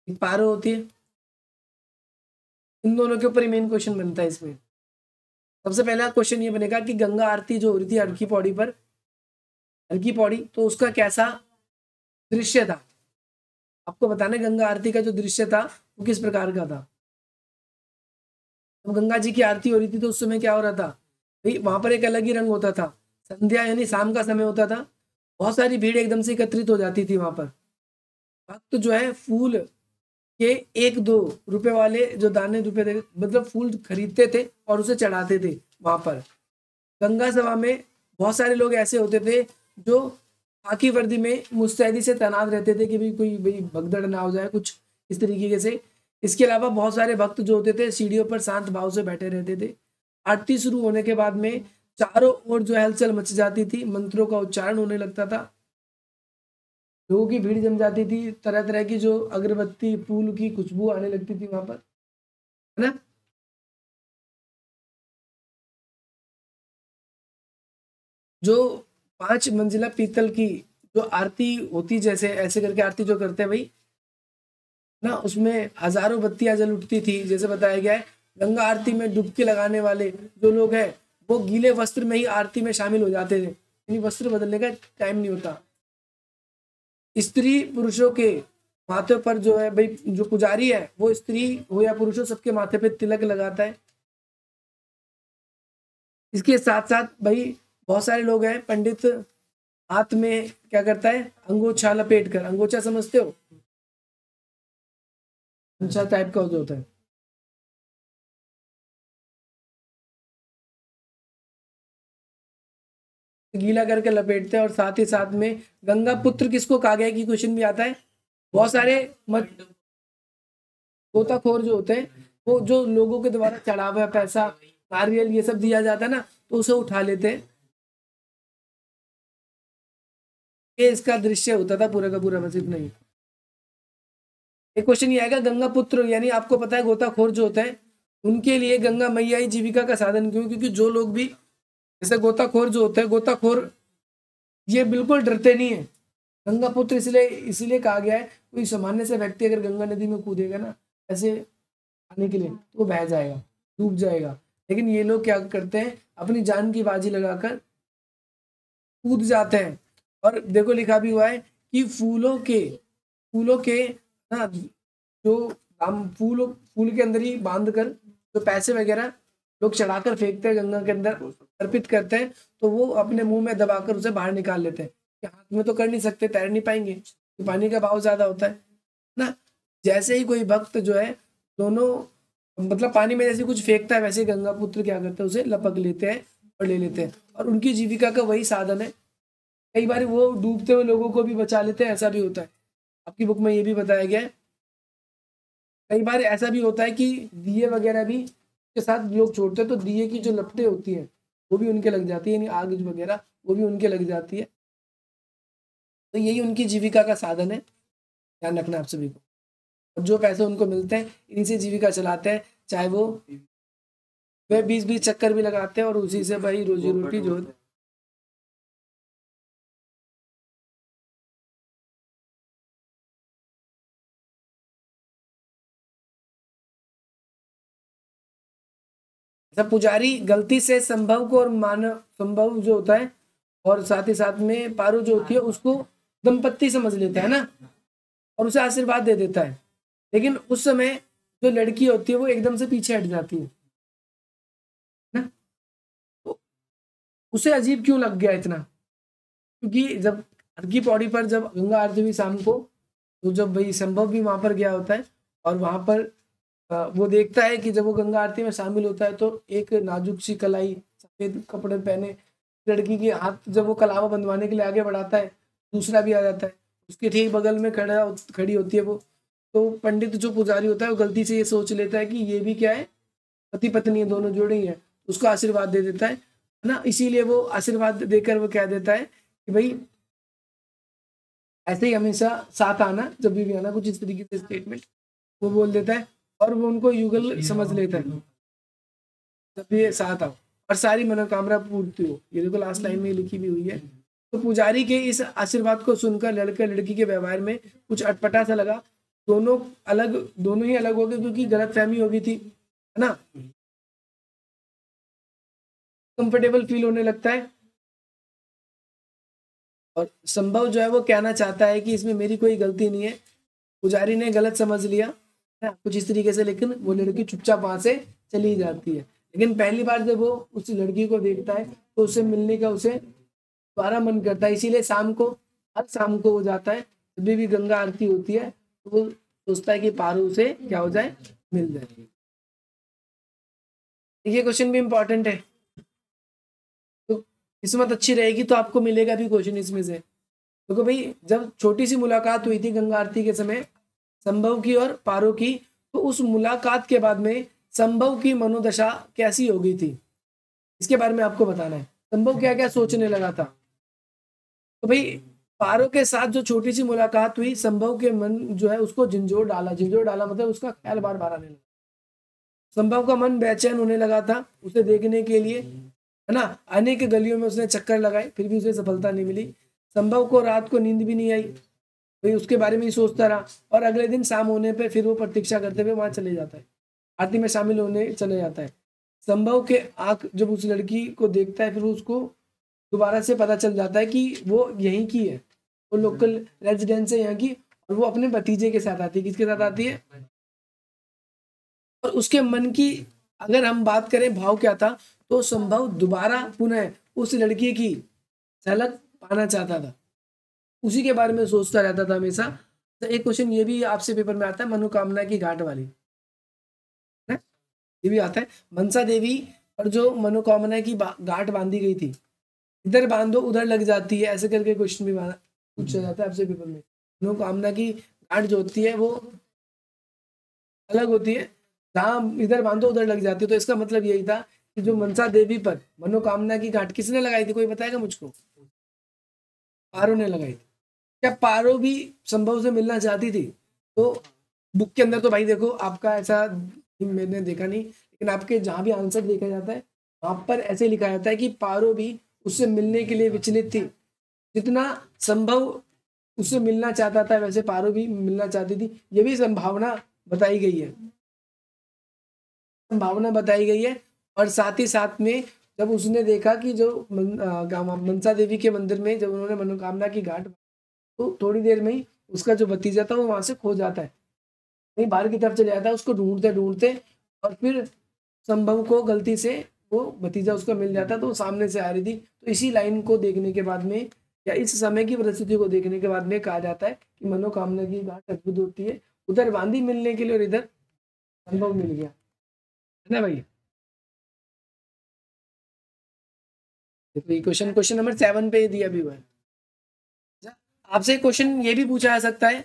[SPEAKER 1] एक पारो होती है, इन दोनों के ऊपर ही मेन क्वेश्चन बनता है। इसमें सबसे पहला क्वेश्चन ये बनेगा कि गंगा आरती जो हो रही थी हर की पौड़ी, तो उसका कैसा दृश्य था? आपको बताना गंगा आरती का जो दृश्य था वो किस प्रकार का था। तो गंगा जी की आरती हो रही थी तो उस समय क्या हो रहा था भाई, वहां पर एक अलग ही रंग होता था। संध्या यानी शाम का समय होता था, बहुत सारी भीड़ एकदम से एकत्रित हो जाती थी वहां पर। भक्त जो है फूल के 1-2 रुपए वाले जो दाने रुपए दे मतलब फूल खरीदते थे और उसे चढ़ाते थे वहां पर। गंगा सभा में बहुत सारे लोग ऐसे होते थे जो खाकी वर्दी में मुस्तैदी से तैनात रहते थे कि भाई भगदड़ ना हो जाए कुछ इस तरीके से। इसके अलावा बहुत सारे भक्त जो होते थे सीढ़ियों पर शांत भाव से बैठे रहते थे। आरती शुरू होने के बाद में चारों ओर जो हलचल मच जाती थी, मंत्रों का उच्चारण होने लगता था, लोगों की भीड़ जम जाती थी, तरह तरह की जो अगरबत्ती फूल की खुशबू आने लगती थी वहां पर, है ना। जो 5 मंजिला पीतल की जो आरती होती, जैसे ऐसे करके आरती जो करते हैं भाई ना, उसमें हजारों बत्तियां जल उठती थी। जैसे बताया गया है गंगा आरती में डुबकी लगाने वाले जो लोग हैं वो गीले वस्त्र में ही आरती में शामिल हो जाते थे, यानी वस्त्र बदलने का टाइम नहीं होता। स्त्री पुरुषों के माथे पर जो है भाई, जो पुजारी है वो स्त्री हो या पुरुष हो सबके माथे पे तिलक लगाता है। इसके साथ साथ भाई बहुत सारे लोग हैं, पंडित हाथ में क्या करता है, अंगोछा लपेट कर, अंगोछा समझते हो, अंगोछा टाइप का जो होता है, गीला करके लपेटते हैं। और साथ ही साथ में गंगा पुत्र किसको कहा गया कि क्वेश्चन भी आता है। बहुत सारे मत गोताखोर जो होते हैं वो जो लोगों के द्वारा चढ़ा हुआ पैसा नारियल ये सब दिया जाता है ना, तो उसे उठा लेते हैं। ये इसका दृश्य होता था पूरा का पूरा, बस इतना ही। एक क्वेश्चन ये आएगा गंगा पुत्र, यानी आपको पता है गोताखोर जो होते हैं उनके लिए गंगा मैया ही जीविका का साधन क्यों? क्योंकि जो लोग भी जैसे गोताखोर जो होते हैं, गोताखोर ये बिल्कुल डरते नहीं है गंगा पुत्र इसलिए इसीलिए कहा गया है, कोई सामान्य से व्यक्ति अगर गंगा नदी में कूदेगा ना ऐसे आने के लिए तो वो बह जाएगा, डूब जाएगा। लेकिन ये लोग क्या करते हैं, अपनी जान की बाजी लगाकर कूद जाते हैं। और देखो लिखा भी हुआ है कि फूलों के ना जो हम फूल के अंदर ही बांध कर जो पैसे वगैरह लोग चढ़ाकर फेंकते हैं गंगा के अंदर अर्पित करते हैं, तो वो अपने मुंह में दबाकर उसे बाहर निकाल लेते हैं कि हाथ में तो कर नहीं सकते, तैर नहीं पाएंगे, तो पानी का भाव ज्यादा होता है ना। जैसे ही कोई भक्त जो है दोनों मतलब पानी में जैसे कुछ फेंकता है, वैसे गंगा पुत्र क्या करते हैं, उसे लपक लेते हैं और ले लेते हैं, और उनकी जीविका का वही साधन है। कई बार वो डूबते हुए लोगों को भी बचा लेते हैं, ऐसा भी होता है। आपकी बुक में ये भी बताया गया है। कई बार ऐसा भी होता है कि दिए वगैरह भी के साथ लोग छोड़ते हैं, तो दिए की जो लपटें होती हैं वो भी उनके लग जाती है, यानी आग वगैरह वो भी उनके लग जाती है। तो यही उनकी जीविका का साधन है, ध्यान रखना आप सभी को। और जो पैसे उनको मिलते हैं इन्हीं से जीविका चलाते हैं, चाहे वो वे 20-20 चक्कर भी लगाते हैं और उसी से भाई रोजी रोटी जो सब पुजारी गलती से संभव को और मानव संभव जो होता है और साथ ही साथ में पारो जो होती है उसको दंपत्ति समझ लेता है ना, और उसे आशीर्वाद दे देता है। लेकिन उस समय जो लड़की होती है वो एकदम से पीछे हट जाती है ना। तो उसे अजीब क्यों लग गया इतना, क्योंकि जब हर की पौड़ी पर जब गंगा आरती हुई शाम को, तो जब भाई संभव भी वहां पर गया होता है और वहां पर वो देखता है कि जब वो गंगा आरती में शामिल होता है तो एक नाजुक सी कलाई सफेद कपड़े पहने लड़की के हाथ जब वो कलावा बंधवाने के लिए आगे बढ़ाता है, दूसरा भी आ जाता है उसके ठीक बगल में खड़ी होती है वो। तो पंडित जो पुजारी होता है वो गलती से ये सोच लेता है कि ये भी क्या है, पति पत्नी है, दोनों जोड़े ही है, उसको आशीर्वाद दे देता है ना। इसीलिए वो आशीर्वाद देकर वो कह देता है कि भाई ऐसे ही हमेशा साथ आना, जब भी आना, कुछ इस तरीके से स्टेटमेंट वो बोल देता है और वो उनको युगल समझ लेता है, जब भी साथ आओ और सारी मनोकामना पूर्ति हो। ये देखो लास्ट लाइन में लिखी भी हुई है। तो पुजारी के इस आशीर्वाद को सुनकर लड़का लड़की के व्यवहार में कुछ अटपटा सा लगा। दोनों ही अलग हो गए क्योंकि गलतफहमी हो गई थी, है ना। कंफर्टेबल फील होने लगता है और संभव जो है वो कहना चाहता है कि इसमें मेरी कोई गलती नहीं है, पुजारी ने गलत समझ लिया है कुछ इस तरीके से। लेकिन वो लड़की चुपचाप वहां से चली जाती है। लेकिन पहली बार जब वो उस लड़की को देखता है तो उससे मिलने का उसे दोबारा मन करता है। इसीलिए हर शाम को वो जाता है, जब भी गंगा आरती होती है तो वो सोचता है कि पारू से क्या हो जाए, मिल जाए। ये क्वेश्चन भी इंपॉर्टेंट है, तो किस्मत अच्छी रहेगी तो आपको मिलेगा भी क्वेश्चन इसमें से। देखो भाई जब छोटी सी मुलाकात हुई थी गंगा आरती के समय संभव की और पारो की, तो उस मुलाकात के बाद में संभव की मनोदशा कैसी हो गई थी इसके बारे में आपको बताना है। संभव क्या क्या सोचने लगा था। तो भाई पारो के साथ जो छोटी सी मुलाकात हुई, संभव के मन जो है उसको झंझोर डाला मतलब उसका ख्याल बार बार आने लगा। संभव का मन बेचैन होने लगा था उसे देखने के लिए, है ना। अनेक गलियों में उसने चक्कर लगाए फिर भी उसे सफलता नहीं मिली। संभव को रात को नींद भी नहीं आई, भाई उसके बारे में ही सोचता रहा। और अगले दिन शाम होने पे फिर वो प्रतीक्षा करते हुए वहां चले जाता है, आरती में शामिल होने चले जाता है। संभव के आंख जब उस लड़की को देखता है फिर उसको दोबारा से पता चल जाता है कि वो यहीं की है, वो लोकल रेजिडेंस है यहाँ की, और वो अपने भतीजे के साथ आती है। किसके साथ आती है। और उसके मन की अगर हम बात करें भाव क्या था, तो संभव दोबारा पुनः उस लड़की की झलक पाना चाहता था, उसी के बारे में सोचता रहता था हमेशा। तो एक क्वेश्चन ये भी आपसे पेपर में आता है, मनोकामना की घाट वाली, है ये भी आता है। मनसा देवी पर जो मनोकामना की घाट बांधी गई थी, इधर बांधो उधर लग जाती है, ऐसे करके क्वेश्चन भी पूछा जाता है आपसे पेपर में। मनोकामना की घाट जो होती है वो अलग होती है, जहाँ इधर बांधो उधर लग जाती है। तो इसका मतलब यही था कि जो मनसा देवी पर मनोकामना की घाट किसने लगाई थी, कोई बताएगा मुझको। पारो ने लगाई थी। क्या पारो भी संभव से मिलना चाहती थी। तो बुक के अंदर तो भाई देखो आपका ऐसा मैंने देखा नहीं, लेकिन आपके जहां भी आंसर देखा जाता है वहां पर ऐसे लिखा जाता है कि पारो भी उससे मिलने के लिए विचलित थी। जितना संभव उससे मिलना चाहता था, वैसे पारो भी मिलना चाहती थी। ये भी संभावना बताई गई है, संभावना बताई गई है। और साथ ही साथ में जब उसने देखा कि जो मनसा देवी के मंदिर में जब उन्होंने मनोकामना की गांठ, तो थोड़ी देर में ही उसका जो भतीजा था वो वहां से खो जाता है, कहीं बाहर की तरफ चले जाता है, उसको ढूंढते ढूंढते, और फिर संभव को गलती से वो भतीजा उसका मिल जाता है, तो वो सामने से आ रही थी। तो इसी लाइन को देखने के बाद में, या इस समय की परिस्थिति को देखने के बाद में कहा जाता है कि मनोकामना की गांठ अद्भुत होती है, उधर बांधी मिलने के लिए और इधर संभव मिल गया, है ना भाई। देखो ये क्वेश्चन नंबर 7 पे दिया भी हुआ है। आपसे क्वेश्चन ये भी पूछा जा सकता है,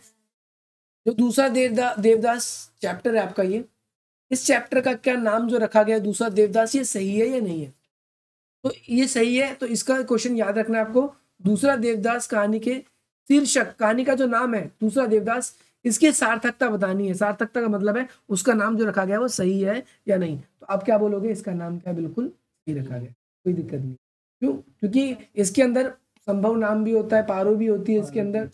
[SPEAKER 1] जो दूसरा देवदास चैप्टर है आपका, ये इस चैप्टर का क्या नाम जो रखा गया है दूसरा देवदास, ये सही है या नहीं है? तो ये सही है, तो इसका क्वेश्चन याद रखना है आपको। दूसरा देवदास कहानी के शीर्षक, कहानी का जो नाम है दूसरा देवदास, इसकी सार्थकता बतानी है। सार्थकता का मतलब है उसका नाम जो रखा गया है वो सही है या नहीं। तो आप क्या बोलोगे, इसका नाम क्या बिल्कुल सही रखा गया, कोई दिक्कत नहीं। क्यों? क्योंकि इसके अंदर संभव नाम भी होता है, पारो भी होती है इसके अंदर,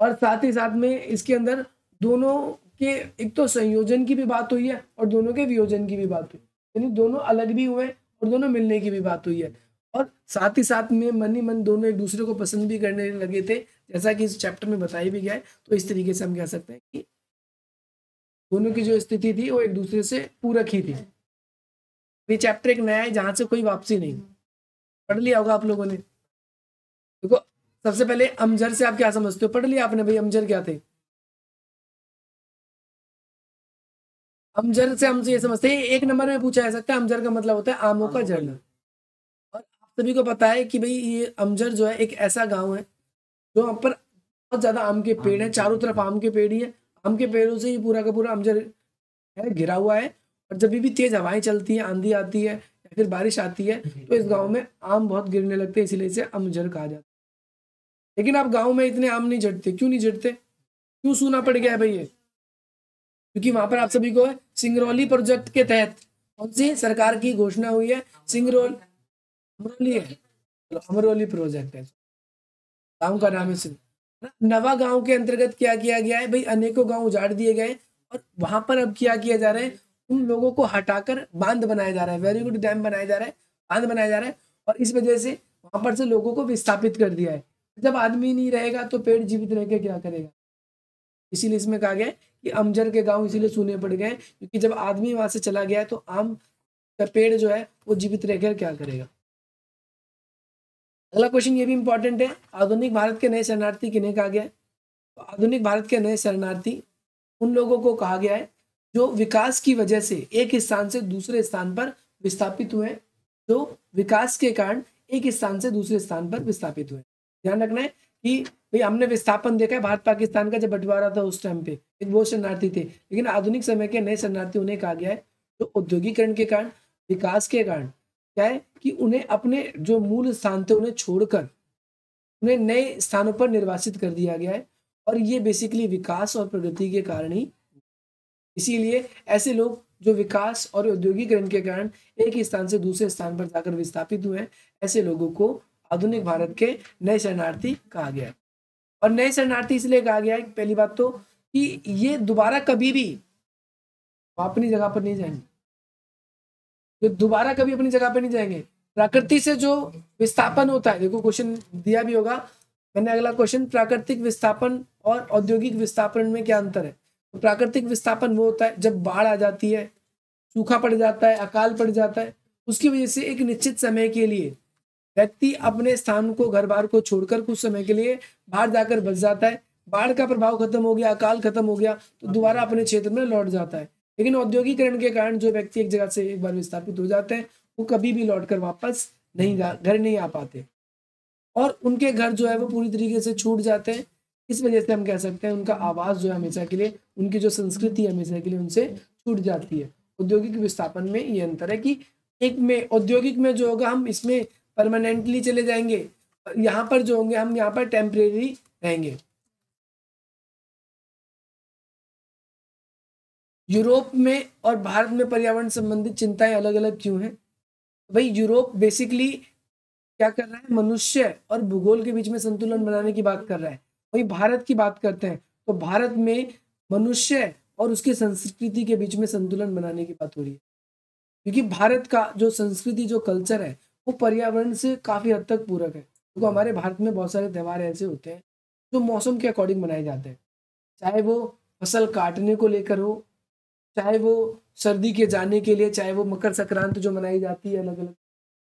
[SPEAKER 1] और साथ ही साथ में इसके अंदर दोनों के एक तो संयोजन की भी बात हुई है और दोनों के वियोजन की भी बात हुई, यानी दोनों अलग भी हुए और दोनों मिलने की भी बात हुई है। और साथ ही साथ में मन ही मन दोनों एक दूसरे को पसंद भी करने लगे थे, जैसा कि इस चैप्टर में बताया भी गया है। तो इस तरीके से हम कह सकते हैं कि दोनों की जो स्थिति थी वो एक दूसरे से पूरक ही थी। ये चैप्टर एक नया है जहां से कोई वापसी नहीं। पढ़ लिया होगा आप लोगों ने। देखो सबसे पहले अमजर से आप क्या समझते हो, पढ़ लिया आपने भाई, अमजर क्या थे? अमजर से हमसे ये समझते हैं, एक नंबर में पूछा जा सकता है, अमजर का मतलब होता है आमों का झरना। और आप सभी को पता है कि भाई ये अमजर जो है एक ऐसा गांव है जो वहाँ पर बहुत ज्यादा आम के पेड़ है, चारों तरफ आम के पेड़ ही है, आम के पेड़ों से ही पूरा का पूरा अमजर है घिरा हुआ है। और जब भी तेज हवाएं चलती है, आंधी आती है या फिर बारिश आती है, तो इस गांव में आम बहुत गिरने लगते हैं, इसीलिए इसे अमजर कहा जाता है। लेकिन अब गांव में इतने आम नहीं झड़ते, क्यों नहीं झड़ते, क्यों सूना पड़ गया है भाई ये? क्योंकि वहां पर आप सभी को सिंगरौली प्रोजेक्ट के तहत कौन सी सरकार की घोषणा हुई है, अमरोली है, तो अमरोली प्रोजेक्ट है, गांव का नाम है नवा गांव के अंतर्गत क्या किया गया है भाई, अनेकों गांव उजाड़ दिए गए और वहां पर अब क्या किया जा रहा है, उन लोगों को हटाकर बांध बनाया जा रहा है, वेरी गुड, डैम बनाया जा रहा है, बांध बनाया जा रहा है। और इस वजह से वहां पर से लोगों को विस्थापित कर दिया है। जब आदमी नहीं रहेगा तो पेड़ जीवित रह के क्या करेगा, इसीलिए इसमें कहा गया है कि अमजर के गांव इसीलिए सूने पड़ गए, क्योंकि जब आदमी वहां से चला गया है तो आम का पेड़ जो है वो जीवित रहकर क्या करेगा। अगला क्वेश्चन ये भी इंपॉर्टेंट है, आधुनिक भारत के नए शरणार्थी किन्हें कहा गया है? तो आधुनिक भारत के नए शरणार्थी उन लोगों को कहा गया है जो विकास की वजह से एक स्थान से दूसरे स्थान पर विस्थापित हुए, जो विकास के कारण एक स्थान से दूसरे स्थान पर विस्थापित हुए। ध्यान रखना है कि भाई हमने विस्थापन देखा है भारत पाकिस्तान का, जब बंटवारा था उस टाइम पे एक वो शरणार्थी थे, लेकिन आधुनिक समय के नए शरणार्थी उन्हें कहा गया है जो औद्योगिकरण के कारण, विकास के कारण क्या है कि उन्हें अपने जो मूल स्थान थे उन्हें छोड़कर उन्हें नए स्थानों पर निर्वासित कर दिया गया है। और ये बेसिकली विकास और प्रगति के कारण ही, इसीलिए ऐसे लोग जो विकास और औद्योगिकरण के कारण एक ही स्थान से दूसरे स्थान पर जाकर विस्थापित हुए हैं, ऐसे लोगों को आधुनिक भारत के नए शरणार्थी कहा गया है। और नए शरणार्थी इसलिए कहा गया है, पहली बात तो कि ये दोबारा कभी भी अपनी जगह पर नहीं जाएंगे, जो दोबारा कभी अपनी जगह पर नहीं जाएंगे। प्रकृति से जो विस्थापन होता है, देखो क्वेश्चन दिया भी होगा मैंने, अगला क्वेश्चन, प्राकृतिक विस्थापन और औद्योगिक विस्थापन में क्या अंतर है? तो प्राकृतिक विस्थापन वो होता है जब बाढ़ आ जाती है, सूखा पड़ जाता है, अकाल पड़ जाता है, उसकी वजह से एक निश्चित समय के लिए व्यक्ति अपने स्थान को, घर बार को छोड़कर कुछ समय के लिए बाहर जाकर बस जाता है। बाढ़ का प्रभाव खत्म हो गया, अकाल खत्म हो गया, तो दोबारा अपने क्षेत्र में लौट जाता है। लेकिन औद्योगिकरण के कारण जो व्यक्ति एक जगह से एक बार विस्थापित हो जाते हैं, वो कभी भी लौटकर वापस घर नहीं आ पाते, और उनके घर जो है वो पूरी तरीके से छूट जाते हैं। इस वजह से हम कह सकते हैं उनका आवाज जो है हमेशा के लिए, उनकी जो संस्कृति हमेशा के लिए उनसे छूट जाती है। औद्योगिक विस्थापन में ये अंतर है कि एक में औद्योगिक में जो होगा हम इसमें परमानेंटली चले जाएंगे, यहाँ पर जो होंगे हम यहाँ पर टेम्परेरी रहेंगे। यूरोप में और भारत में पर्यावरण संबंधित चिंताएं अलग अलग क्यों हैं? भाई यूरोप बेसिकली क्या कर रहा है, मनुष्य और भूगोल के बीच में संतुलन बनाने की बात कर रहा है। वही भारत की बात करते हैं तो भारत में मनुष्य और उसकी संस्कृति के बीच में संतुलन बनाने की बात हो रही है, क्योंकि भारत का जो संस्कृति जो कल्चर है वो पर्यावरण से काफी हद तक पूरक है। क्योंकि हमारे भारत में बहुत सारे त्यौहार ऐसे होते हैं जो मौसम के अकॉर्डिंग मनाए जाते हैं, चाहे वो फसल काटने को लेकर हो, चाहे वो सर्दी के जाने के लिए, चाहे वो मकर संक्रांति जो मनाई जाती है, अलग अलग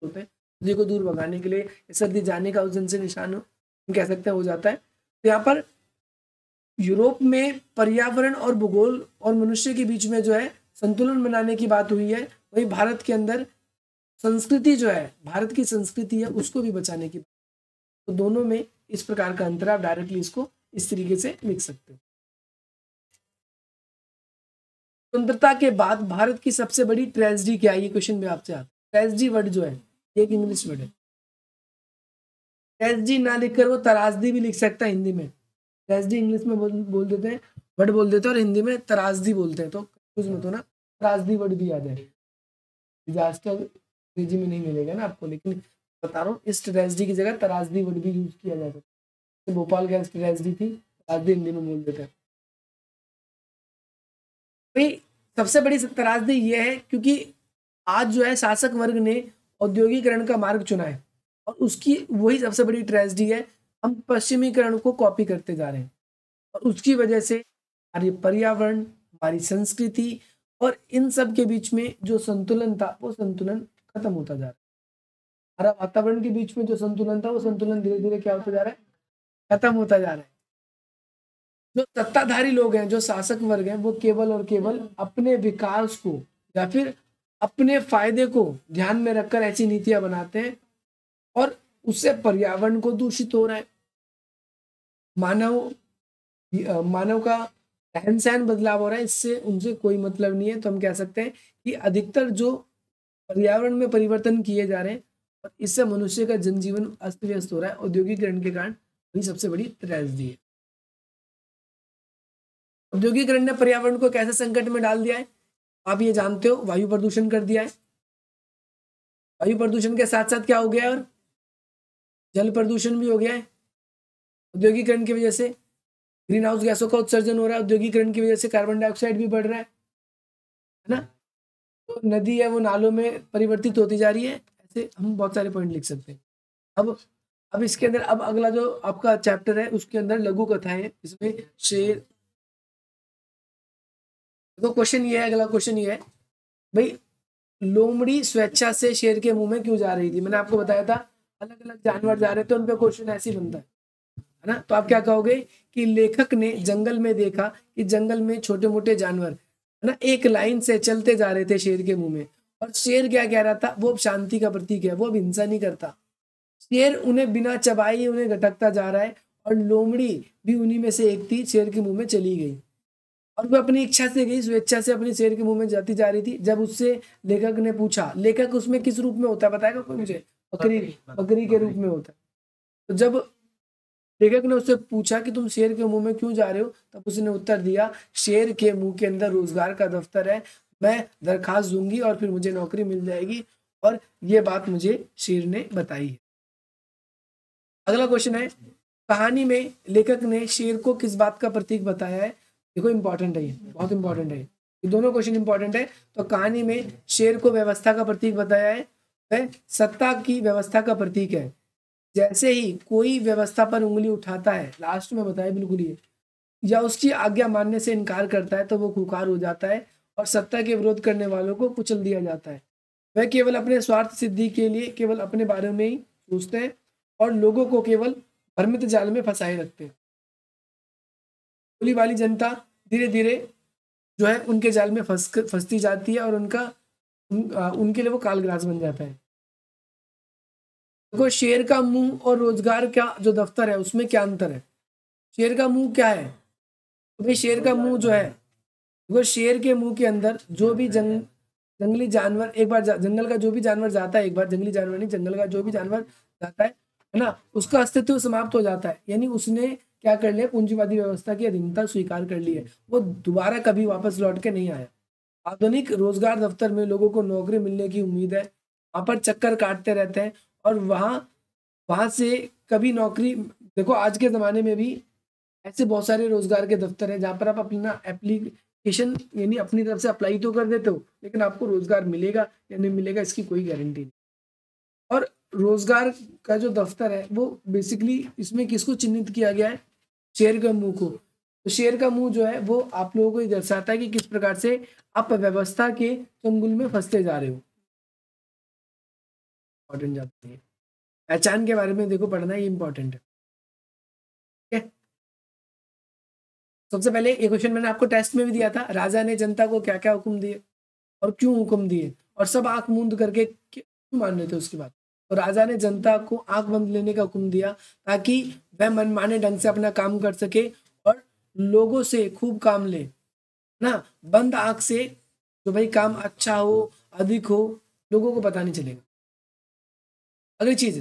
[SPEAKER 1] होते हैं सर्दी को दूर भगाने के लिए, सर्दी जाने का उस दिन से निशान हो, हम कह सकते हैं हो जाता है। तो यहाँ पर यूरोप में पर्यावरण और भूगोल और मनुष्य के बीच में जो है संतुलन बनाने की बात हुई है, वही भारत के अंदर संस्कृति जो है, भारत की संस्कृति है उसको भी बचाने की। तो दोनों में इस प्रकार का अंतर, आप डायरेक्टली इसको इस तरीके से लिख सकते हो। स्वतंत्रता के बाद भारत की सबसे बड़ी ट्रेजेडी क्या है, ये क्वेश्चन भी आपसे आता है। ट्रेजेडी वर्ड जो है एक इंग्लिश वर्ड है, ट्रेजेडी ना लिखकर वो त्रासदी भी लिख सकता है हिंदी में। ट्रेजेडी इंग्लिश में बोल देते हैं, वर्ड बोल देते हैं, और हिंदी में त्रासदी बोलते हैं, तो कंफ्यूज मत हो ना, त्रासदी वर्ड भी याद है। डिजास्टर अंग्रेजी में नहीं मिलेगा ना आपको, लेकिन बता रहा हूँ इस ट्रेजेडी की जगह त्रासदी वर्ड भी यूज किया जाता है। तो भोपाल गैस ट्रेजेडी थी, त्रासदी हिंदी में बोल देते हैं। भाई सबसे बड़ी त्रासदी ये है क्योंकि आज जो है शासक वर्ग ने औद्योगिकरण का मार्ग चुना है, और उसकी वही सबसे बड़ी ट्रेजेडी है, हम पश्चिमीकरण को कॉपी करते जा रहे हैं, और उसकी वजह से हमारी पर्यावरण, हमारी संस्कृति और इन सब के बीच में जो संतुलन था वो संतुलन खत्म होता जा रहा है। हमारा वातावरण के बीच में जो संतुलन था वो संतुलन धीरे धीरे क्या होता जा रहा है, खत्म होता जा रहा है। जो सत्ताधारी लोग हैं, जो शासक वर्ग हैं, वो केवल और केवल अपने विकास को या फिर अपने फायदे को ध्यान में रखकर ऐसी नीतियां बनाते हैं, और उससे पर्यावरण को दूषित हो रहा है, मानव का रहन सहन बदलाव हो रहा है, इससे उनसे कोई मतलब नहीं है। तो हम कह सकते हैं कि अधिकतर जो पर्यावरण में परिवर्तन किए जा रहे हैं और इससे मनुष्य का जनजीवन अस्त व्यस्त हो रहा है, औद्योगिकरण के कारण, वही सबसे बड़ी ट्रेजेडी है। औद्योगिकरण ने पर्यावरण को कैसे संकट में डाल दिया है, आप ये जानते हो, वायु प्रदूषण कर दिया है। वायु प्रदूषण के साथ साथ क्या हो गया है, और जल प्रदूषण भी हो गया है। औद्योगिकरण की वजह से ग्रीन हाउस गैसों का उत्सर्जन हो रहा है, औद्योगिकरण की वजह से कार्बन डाइऑक्साइड भी बढ़ रहा है ना। तो नदी है वो नालों में परिवर्तित होती जा रही है। ऐसे हम बहुत सारे पॉइंट लिख सकते हैं। अब इसके अंदर, अब अगला जो आपका चैप्टर है उसके अंदर लघु कथाएं, इसमें शेर। तो क्वेश्चन ये है, अगला क्वेश्चन ये है भाई, लोमड़ी स्वेच्छा से शेर के मुंह में क्यों जा रही थी। मैंने आपको बताया था अलग अलग जानवर जा रहे थे, उन पे क्वेश्चन ऐसे ही बनता है ना। तो आप क्या कहोगे कि लेखक ने जंगल में देखा कि जंगल में छोटे मोटे जानवर है ना एक लाइन से चलते जा रहे थे शेर के मुंह में, और शेर क्या कह रहा था, वो अब शांति का प्रतीक है, वो अब हिंसा नहीं करता। शेर उन्हें बिना चबाए उन्हें घटकता जा रहा है, और लोमड़ी भी उन्हीं में से एक थी, शेर के मुंह में चली गई, और वो अपनी इच्छा से गई, स्वेच्छा से अपनी शेर के मुंह में जाती जा रही थी। जब उससे लेखक ने पूछा, लेखक उसमें किस रूप में होता है बताएगा कोई मुझे, बकरी के रूप में होता है। तो जब लेखक ने उससे पूछा कि तुम शेर के मुंह में क्यों जा रहे हो, तब उसने उत्तर दिया, शेर के मुंह के अंदर रोजगार का दफ्तर है, मैं दरखास्त दूंगी और फिर मुझे नौकरी मिल जाएगी, और ये बात मुझे शेर ने बताई है। अगला क्वेश्चन है, कहानी में लेखक ने शेर को किस बात का प्रतीक बताया है। देखो इंपॉर्टेंट है, ये बहुत इंपॉर्टेंट है, ये दोनों क्वेश्चन इंपॉर्टेंट है। तो कहानी में शेर को व्यवस्था का प्रतीक बताया है, वह सत्ता की व्यवस्था का प्रतीक है। जैसे ही कोई व्यवस्था पर उंगली उठाता है, लास्ट में बताया बिल्कुल ये, या उसकी आज्ञा मानने से इनकार करता है, तो वो खुखार हो जाता है, और सत्ता के विरोध करने वालों को कुचल दिया जाता है। वह केवल अपने स्वार्थ सिद्धि के लिए केवल अपने बारे में ही सोचते हैं, और लोगों को केवल भ्रमित जाल में फंसाए रखते हैं। भोली वाली जनता धीरे धीरे जो है उनके जाल में फंसती जाती है, और उनके लिए वो कालग्रास बन जाता है। देखो शेर का मुंह और रोजगार का जो दफ्तर है उसमें क्या अंतर है। शेर का मुंह क्या है, तो भाई शेर का मुंह जो है, वो शेर के मुंह के अंदर जो भी जंगली जानवर एक बार जंगल का जो भी जानवर जाता है, एक बार जंगली जानवर नहीं, जंगल का जो भी जानवर जाता है ना, उसका अस्तित्व समाप्त हो जाता है। यानी उसने क्या कर लिया, पूंजीवादी व्यवस्था की अधीनता स्वीकार कर ली है, वो दोबारा कभी वापस लौट के नहीं आया। आधुनिक रोजगार दफ्तर में लोगों को नौकरी मिलने की उम्मीद है, वहां पर चक्कर काटते रहते हैं, और वहां से कभी नौकरी, देखो आज के जमाने में भी ऐसे बहुत सारे रोजगार के दफ्तर हैं जहाँ पर आप अपना एप्लीकेशन यानी अपनी तरफ से अप्लाई तो कर देते हो, लेकिन आपको रोजगार मिलेगा या नहीं मिलेगा इसकी कोई गारंटी नहीं। और रोजगार का जो दफ्तर है वो बेसिकली इसमें किसको चिन्हित किया गया है, शेर का मुंह को। तो शेर का मुंह जो है वो आप लोगों को ये दर्शाता है कि किस प्रकार से आप व्यवस्था के चंगुल में फंसते जा रहे हो। इंपॉर्टेंट जाती है, पहचान के बारे में देखो पढ़ना, ये इंपॉर्टेंट है। ठीक है, सबसे पहले ये क्वेश्चन मैंने आपको टेस्ट में भी दिया था, राजा ने जनता को क्या क्या हुक्म दिए और क्यों हुक्म दिए, और सब आंख मूंद करके क्यों मान रहे थे उसकी बात। तो राजा ने जनता को आंख बंद लेने का हुक्म दिया ताकि वह मनमाने ढंग से अपना काम कर सके और लोगों से खूब काम ले ना। बंद आंख से जो भाई काम अच्छा हो, अधिक हो, लोगों को पता नहीं चलेगा। अगली चीज,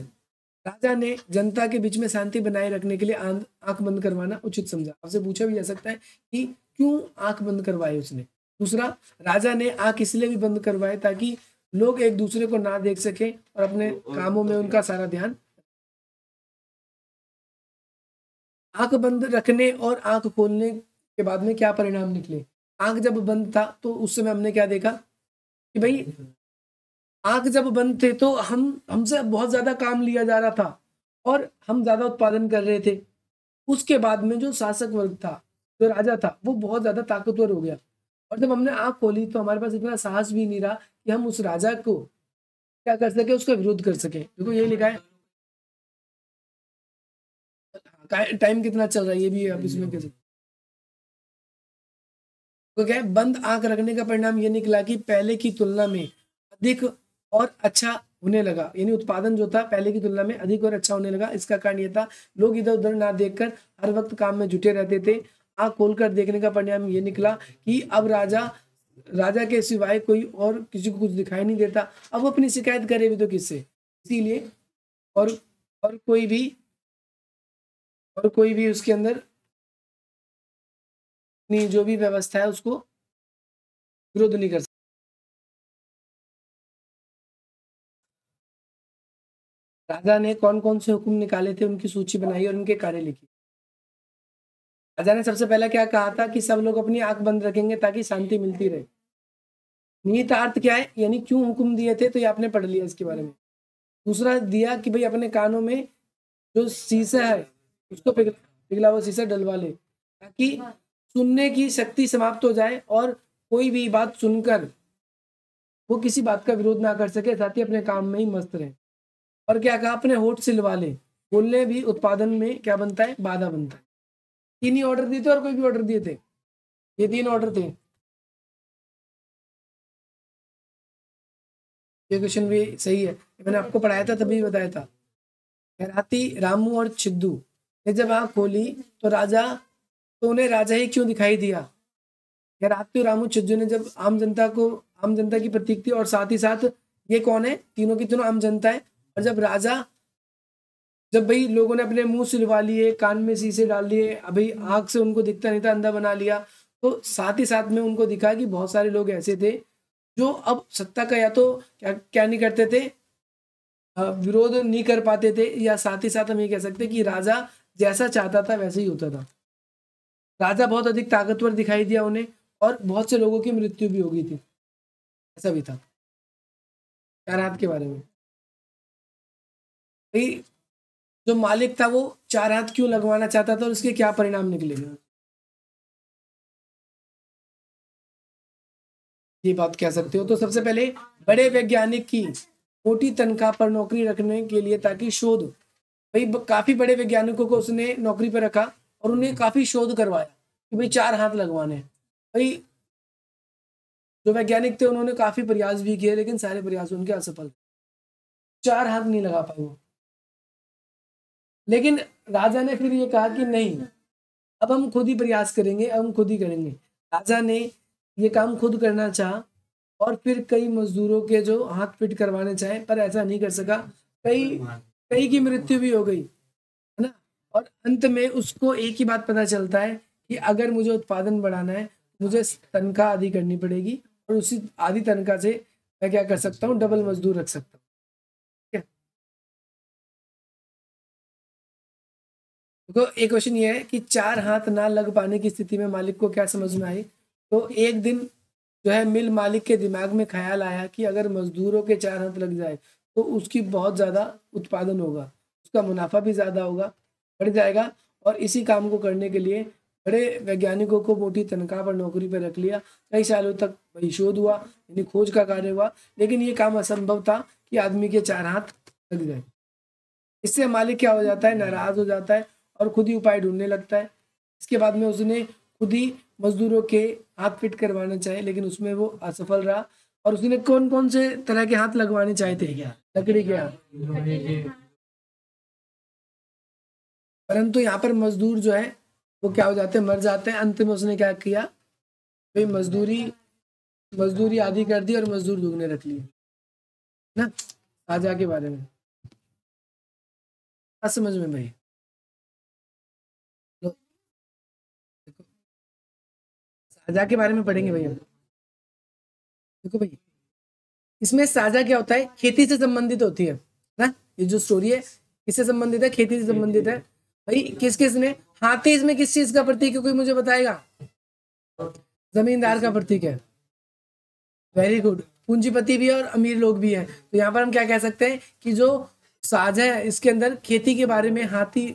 [SPEAKER 1] राजा ने जनता के बीच में शांति बनाए रखने के लिए आंख बंद करवाना उचित समझा। आपसे पूछा भी जा सकता है कि क्यों आंख बंद करवाए उसने। दूसरा, राजा ने आंख इसलिए भी बंद करवाए ताकि लोग एक दूसरे को ना देख सके और अपने कामों में उनका सारा ध्यान। आंख बंद रखने और आंख खोलने के बाद में क्या परिणाम निकले। आंख जब बंद था तो उस समय हमने क्या देखा कि भाई आंख जब बंद थे तो हमसे बहुत ज्यादा काम लिया जा रहा था और हम ज्यादा उत्पादन कर रहे थे। उसके बाद में जो शासक वर्ग था, जो राजा था, वो बहुत ज्यादा ताकतवर हो गया और जब हमने आंख खोली तो हमारे पास इतना साहस भी नहीं रहा कि हम उस राजा को क्या कर सके, उसका विरोध कर सके। देखो यही लिखा है, टाइम कितना चल रहा है ये भी आप इसमें कह सकते। तो क्या है, बंद आंख रखने का परिणाम ये निकला कि पहले की तुलना में अधिक और अच्छा होने लगा, यानी उत्पादन जो था पहले की तुलना में अधिक और अच्छा होने लगा। इसका कारण ये था, लोग इधर उधर ना देखकर हर वक्त काम में जुटे रहते थे। आंख खोलकर देखने का परिणाम ये निकला कि अब राजा राजा के सिवाय कोई और किसी को कुछ दिखाई नहीं देता। अब वो अपनी शिकायत करे भी तो किससे, इसीलिए और और कोई भी उसके अंदर अपनी जो भी व्यवस्था है उसको विरोध नहीं कर सकता। राजा ने कौन कौन से हुक्म निकाले थे उनकी सूची बनाई और उनके कार्य लिखी। राजा ने सबसे पहला क्या कहा था कि सब लोग अपनी आंख बंद रखेंगे ताकि शांति मिलती रहे। निहितार्थ क्या है, यानी क्यों हुक्म दिए थे, तो ये आपने पढ़ लिया इसके बारे में। दूसरा दिया कि भाई अपने कानों में जो शीशा है उसको पिघला हुआ शीशा डलवा ले ताकि सुनने की शक्ति समाप्त हो जाए और कोई भी बात सुनकर वो किसी बात का विरोध ना कर सके, साथ ही अपने काम में ही मस्त रहे। और क्या कहा, अपने होठ सिलवा ले, बोलने भी उत्पादन में क्या बनता है, बाधा बनता है। तीन ही ऑर्डर दिए थे और कोई भी ऑर्डर दिए थे, ये तीन ऑर्डर थे। ये क्वेश्चन भी सही है, मैंने आपको पढ़ाया था तभी बताया था। खैराती, रामू और छिद्दू ने जब आंख खोली तो उन्हें राजा ही क्यों दिखाई दिया। खैराती और रामू छिद्दू ने जब आम जनता की प्रतीक थी और साथ ही साथ ये कौन है, तीनों की तीनों आम जनता है। और जब भाई लोगों ने अपने मुंह सिलवा लिए, कान में शीशे डाल लिए, अभी आंख से उनको दिखता नहीं था, अंधा बना लिया, तो साथ ही साथ में उनको दिखा कि बहुत सारे लोग ऐसे थे जो अब सत्ता का या तो क्या क्या नहीं करते थे, विरोध नहीं कर पाते थे, या साथ ही साथ हम ये कह सकते हैं कि राजा जैसा चाहता था वैसे ही होता था। राजा बहुत अधिक ताकतवर दिखाई दिया उन्हें और बहुत से लोगों की मृत्यु भी हो गई थी, ऐसा भी था। चार हाथ के बारे में भाई, जो मालिक था वो चार हाथ क्यों लगवाना चाहता था और उसके क्या परिणाम निकले, ये बात कह सकते हो। तो सबसे पहले बड़े वैज्ञानिक की मोटी तनख्वाह पर नौकरी रखने के लिए ताकि शोध, भाई काफी बड़े वैज्ञानिकों को उसने नौकरी पर रखा और उन्हें काफी शोध करवाया कि भाई चार हाथ लगवाने हैं। भाई जो वैज्ञानिक थे उन्होंने काफी प्रयास भी किए लेकिन सारे प्रयास उनके असफल, चार हाथ नहीं लगा पाए वो। लेकिन राजा ने फिर ये कहा कि नहीं, अब हम खुद ही प्रयास करेंगे, अब हम खुद ही करेंगे। राजा ने ये काम खुद करना चाहा और फिर कई मजदूरों के जो हाथ फिट करवाने चाहे पर ऐसा नहीं कर सका। कई कई की मृत्यु भी हो गई, है ना। और अंत में उसको एक ही बात पता चलता है कि अगर मुझे उत्पादन बढ़ाना है मुझे तनख्वाह आधी करनी पड़ेगी और उसी आधी तनख्वाह से मैं क्या कर सकता हूँ, डबल मजदूर रख सकता हूँ। ठीक है, देखो एक क्वेश्चन ये है कि 4 हाथ ना लग पाने की स्थिति में मालिक को क्या समझ में आई। तो एक दिन जो है मिल मालिक के दिमाग में ख्याल आया कि अगर मजदूरों के 4 हाथ लग जाए तो उसकी बहुत ज़्यादा उत्पादन होगा, उसका मुनाफा भी ज़्यादा होगा, बढ़ जाएगा। और इसी काम को करने के लिए बड़े वैज्ञानिकों को मोटी तनख्वाह पर नौकरी पर रख लिया। कई सालों तक वही शोध हुआ, यानी खोज का कार्य हुआ, लेकिन ये काम असंभव था कि आदमी के 4 हाथ लग जाए। इससे मालिक क्या हो जाता है, नाराज हो जाता है और खुद ही उपाय ढूंढने लगता है। इसके बाद में उसने खुद ही मजदूरों के हाथ फिट करवाना चाहे, लेकिन उसमें वो असफल रहा। और उसने कौन कौन से तरह के हाथ लगवाने चाहे थे, लकड़ी के हाथ, परंतु यहाँ पर मजदूर जो है वो क्या हो जाते हैं, मर जाते हैं। अंत में उसने क्या किया, भाई मजदूरी मजदूरी आधी कर दी और मजदूर दुगने रख लिए ना। साजा के बारे में क्या समझ में भाई, तो देखो साजा के बारे में पढ़ेंगे भाई हम। देखो भाई इसमें साजा क्या होता है, खेती से संबंधित होती है ना। ये जो स्टोरी है किससे संबंधित है, खेती से संबंधित है। भाई किस किस ने, हाथी इसमें किस चीज का प्रतीक है, कोई मुझे बताएगा। जमींदार का प्रतीक है, वेरी गुड। पूंजीपति भी है और अमीर लोग भी हैं। तो यहाँ पर हम क्या कह सकते हैं कि जो साझा है इसके अंदर खेती के बारे में हाथी,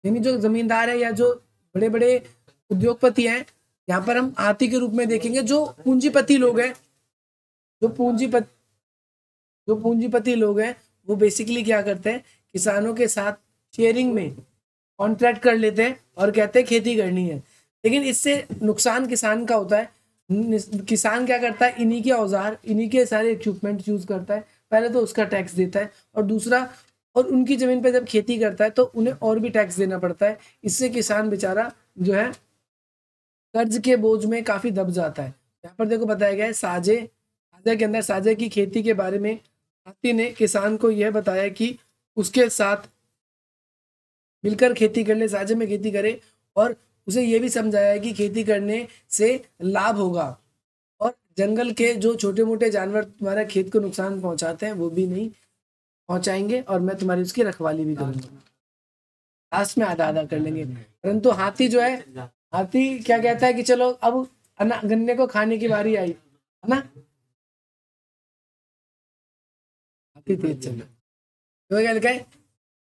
[SPEAKER 1] यानी जो जमींदार है या जो बड़े बड़े उद्योगपति हैं, यहाँ पर हम हाथी के रूप में देखेंगे। जो पूंजीपति लोग हैं, जो पूंजीपति जो पूंजीपति लोग हैं वो बेसिकली क्या करते हैं, किसानों के साथ शेयरिंग में कॉन्ट्रैक्ट कर लेते हैं और कहते हैं खेती करनी है। लेकिन इससे नुकसान किसान का होता है। किसान क्या करता है, इन्हीं के औजार, इन्हीं के सारे इक्विपमेंट यूज करता है। पहले तो उसका टैक्स देता है और दूसरा, और उनकी जमीन पे जब खेती करता है तो उन्हें और भी टैक्स देना पड़ता है। इससे किसान बेचारा जो है कर्ज के बोझ में काफी दब जाता है। यहाँ पर देखो बताया गया है साझे के अंदर साझे की खेती के बारे में हाथी ने किसान को यह बताया कि उसके साथ मिलकर खेती कर ले, साझे में खेती करे। और उसे ये भी समझाया है कि खेती करने से लाभ होगा और जंगल के जो छोटे मोटे जानवर तुम्हारे खेत को नुकसान पहुंचाते हैं वो भी नहीं पहुंचाएंगे, और मैं तुम्हारी उसकी रखवाली भी करूंगा। लास्ट में आधा आधा कर लेंगे। परंतु हाथी जो है, हाथी क्या कहता है कि चलो अब गन्ने को खाने की बारी आई है ना। हाथी तेज चल, तो क्या लिखा है,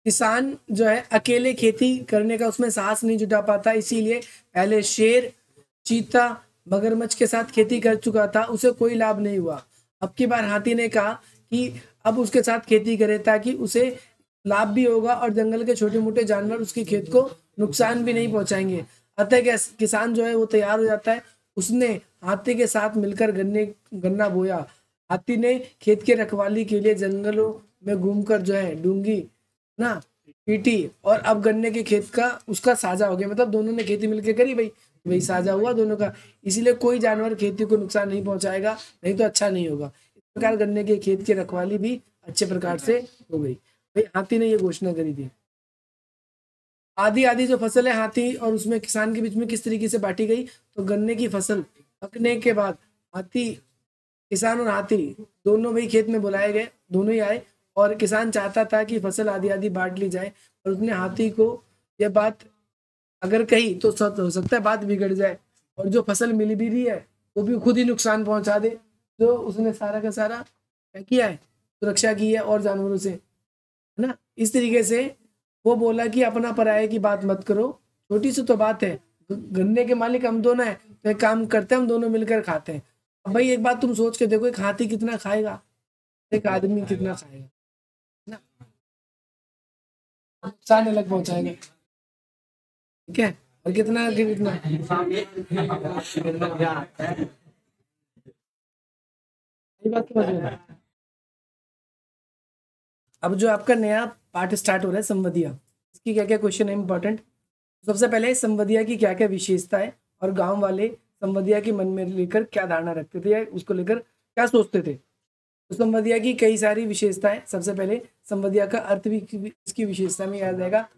[SPEAKER 1] किसान जो है अकेले खेती करने का उसमें साहस नहीं जुटा पाता, इसीलिए पहले शेर, चीता, मगरमच्छ के साथ खेती कर चुका था, उसे कोई लाभ नहीं हुआ। अब की बार हाथी ने कहा कि अब उसके साथ खेती करे ताकि उसे लाभ भी होगा और जंगल के छोटे मोटे जानवर उसके खेत को नुकसान भी नहीं पहुंचाएंगे। अतः किसान जो है वो तैयार हो जाता है। उसने हाथी के साथ मिलकर गन्ना बोया। हाथी ने खेत के रखवाली के लिए जंगलों में घूमकर जो है डूंगी ना पीटी, और अब गन्ने के खेत का उसका साझा हो गया। मतलब दोनों ने खेती मिलकर करी भाई, वही साझा हुआ दोनों का। इसीलिए कोई जानवर खेती को नुकसान नहीं पहुंचाएगा, नहीं तो अच्छा नहीं होगा। इस प्रकार गन्ने के खेत की रखवाली भी अच्छे प्रकार से हो गई। भाई हाथी ने ये घोषणा करी थी। आधी आधी जो फसल है हाथी और उसमें किसान के बीच में किस तरीके से बांटी गई, तो गन्ने की फसल पकने के बाद हाथी, किसान और हाथी दोनों भाई खेत में बुलाए गए, दोनों ही आए। और किसान चाहता था कि फसल आधी आधी बांट ली जाए, और उसने हाथी को यह बात अगर कही तो हो सकता है बात बिगड़ जाए और जो फसल मिल भी रही है वो भी खुद ही नुकसान पहुंचा दे। जो उसने सारा का सारा क्या किया है, सुरक्षा की है और जानवरों से, है ना। इस तरीके से वो बोला कि अपना पराये की बात मत करो, छोटी सी तो बात है, गन्ने के मालिक हम दोनों हैं, तो एक काम करते हैं हम दोनों मिलकर खाते हैं। अब भाई एक बात तुम सोच के देखो, एक हाथी कितना खाएगा, एक आदमी कितना खाएगा ना, नुकसान अलग पहुंचाएगा, ठीक है। और कितना कितना ये बात समझ में आया। अब जो आपका नया पार्ट स्टार्ट हो रहा है संवदिया, इसकी क्या क्या क्वेश्चन है इंपॉर्टेंट। सबसे पहले संवदिया की क्या क्या विशेषता है और गांव वाले संवदिया के मन में लेकर क्या धारणा रखते थे या उसको लेकर क्या सोचते थे। तो संवदिया की कई सारी विशेषताएं। सबसे पहले संवदिया का अर्थ भी इसकी विशेषता में याद आएगा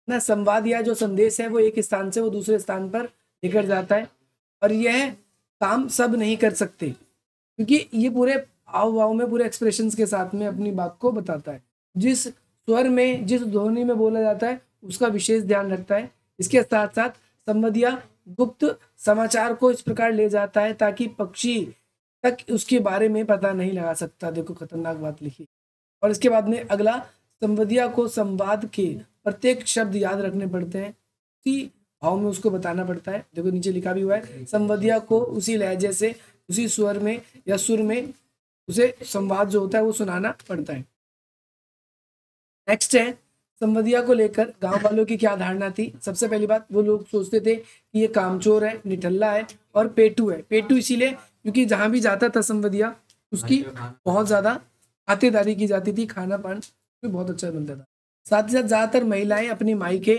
[SPEAKER 1] ना। संवाद या जो संदेश है वो एक स्थान से वो दूसरे स्थान पर लेकर जाता है, और यह काम सब नहीं कर सकते क्योंकि ये पूरे हाव भाव में, पूरे एक्सप्रेशंस के साथ में अपनी बात को बताता है। जिस स्वर में, जिस ध्वनि में बोला जाता है उसका विशेष ध्यान रखता है। इसके साथ साथ संवदिया गुप्त समाचार को इस प्रकार ले जाता है ताकि पक्षी तक उसके बारे में पता नहीं लगा सकता। देखो खतरनाक बात लिखी। और इसके बाद में अगला, संवदिया को संवाद के प्रत्येक शब्द याद रखने पड़ते हैं, उसी भाव में उसको बताना पड़ता है। देखो नीचे लिखा भी हुआ है, संवदिया को उसी लहजे से, उसी स्वर में या सुर में उसे संवाद जो होता है वो सुनाना पड़ता है। नेक्स्ट है, संवदिया को लेकर गांव वालों की क्या धारणा थी। सबसे पहली बात, वो लोग सोचते थे कि ये कामचोर है, निठल्ला है और पेटू है। पेटू इसीलिए क्योंकि जहां भी जाता था संवदिया उसकी बहुत ज्यादा खातिरदारी की जाती थी, खाना पान भी बहुत अच्छा मिलता था। साथ ही साथ ज्यादातर महिलाएं अपनी मायके,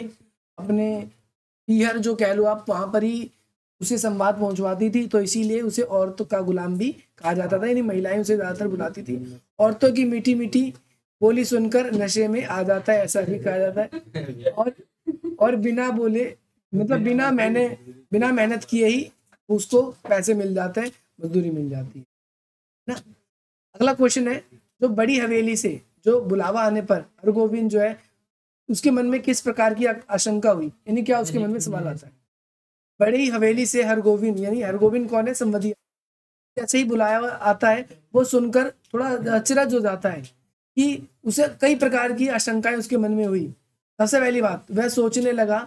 [SPEAKER 1] अपने पीहर जो कह लो आप, वहां पर ही उसे संवाद पहुंचवाती थी, तो इसीलिए उसे औरतों का गुलाम भी कहा जाता था। यानी महिलाएं उसे ज्यादातर बुलाती थी। औरतों की मीठी मीठी बोली सुनकर नशे में आ जाता है, ऐसा भी कहा जाता है। और बिना बोले, मतलब बिना मेहनत किए ही उसको पैसे मिल जाते हैं, मजदूरी मिल जाती है ना। अगला क्वेश्चन है, जो बड़ी हवेली से जो बुलावा आने पर हरगोविंद जो है उसके मन में किस प्रकार की आशंका हुई, यानी क्या उसके मन में सवाल आता है। बड़ी हवेली से हरगोविंद, यानी हरगोविंद कौन है, संवदिया, जैसे ही बुलाया आता है वो सुनकर थोड़ा अचरज हो जाता है कि उसे कई प्रकार की आशंकाएं उसके मन में हुई। सबसे पहली बात, वह सोचने लगा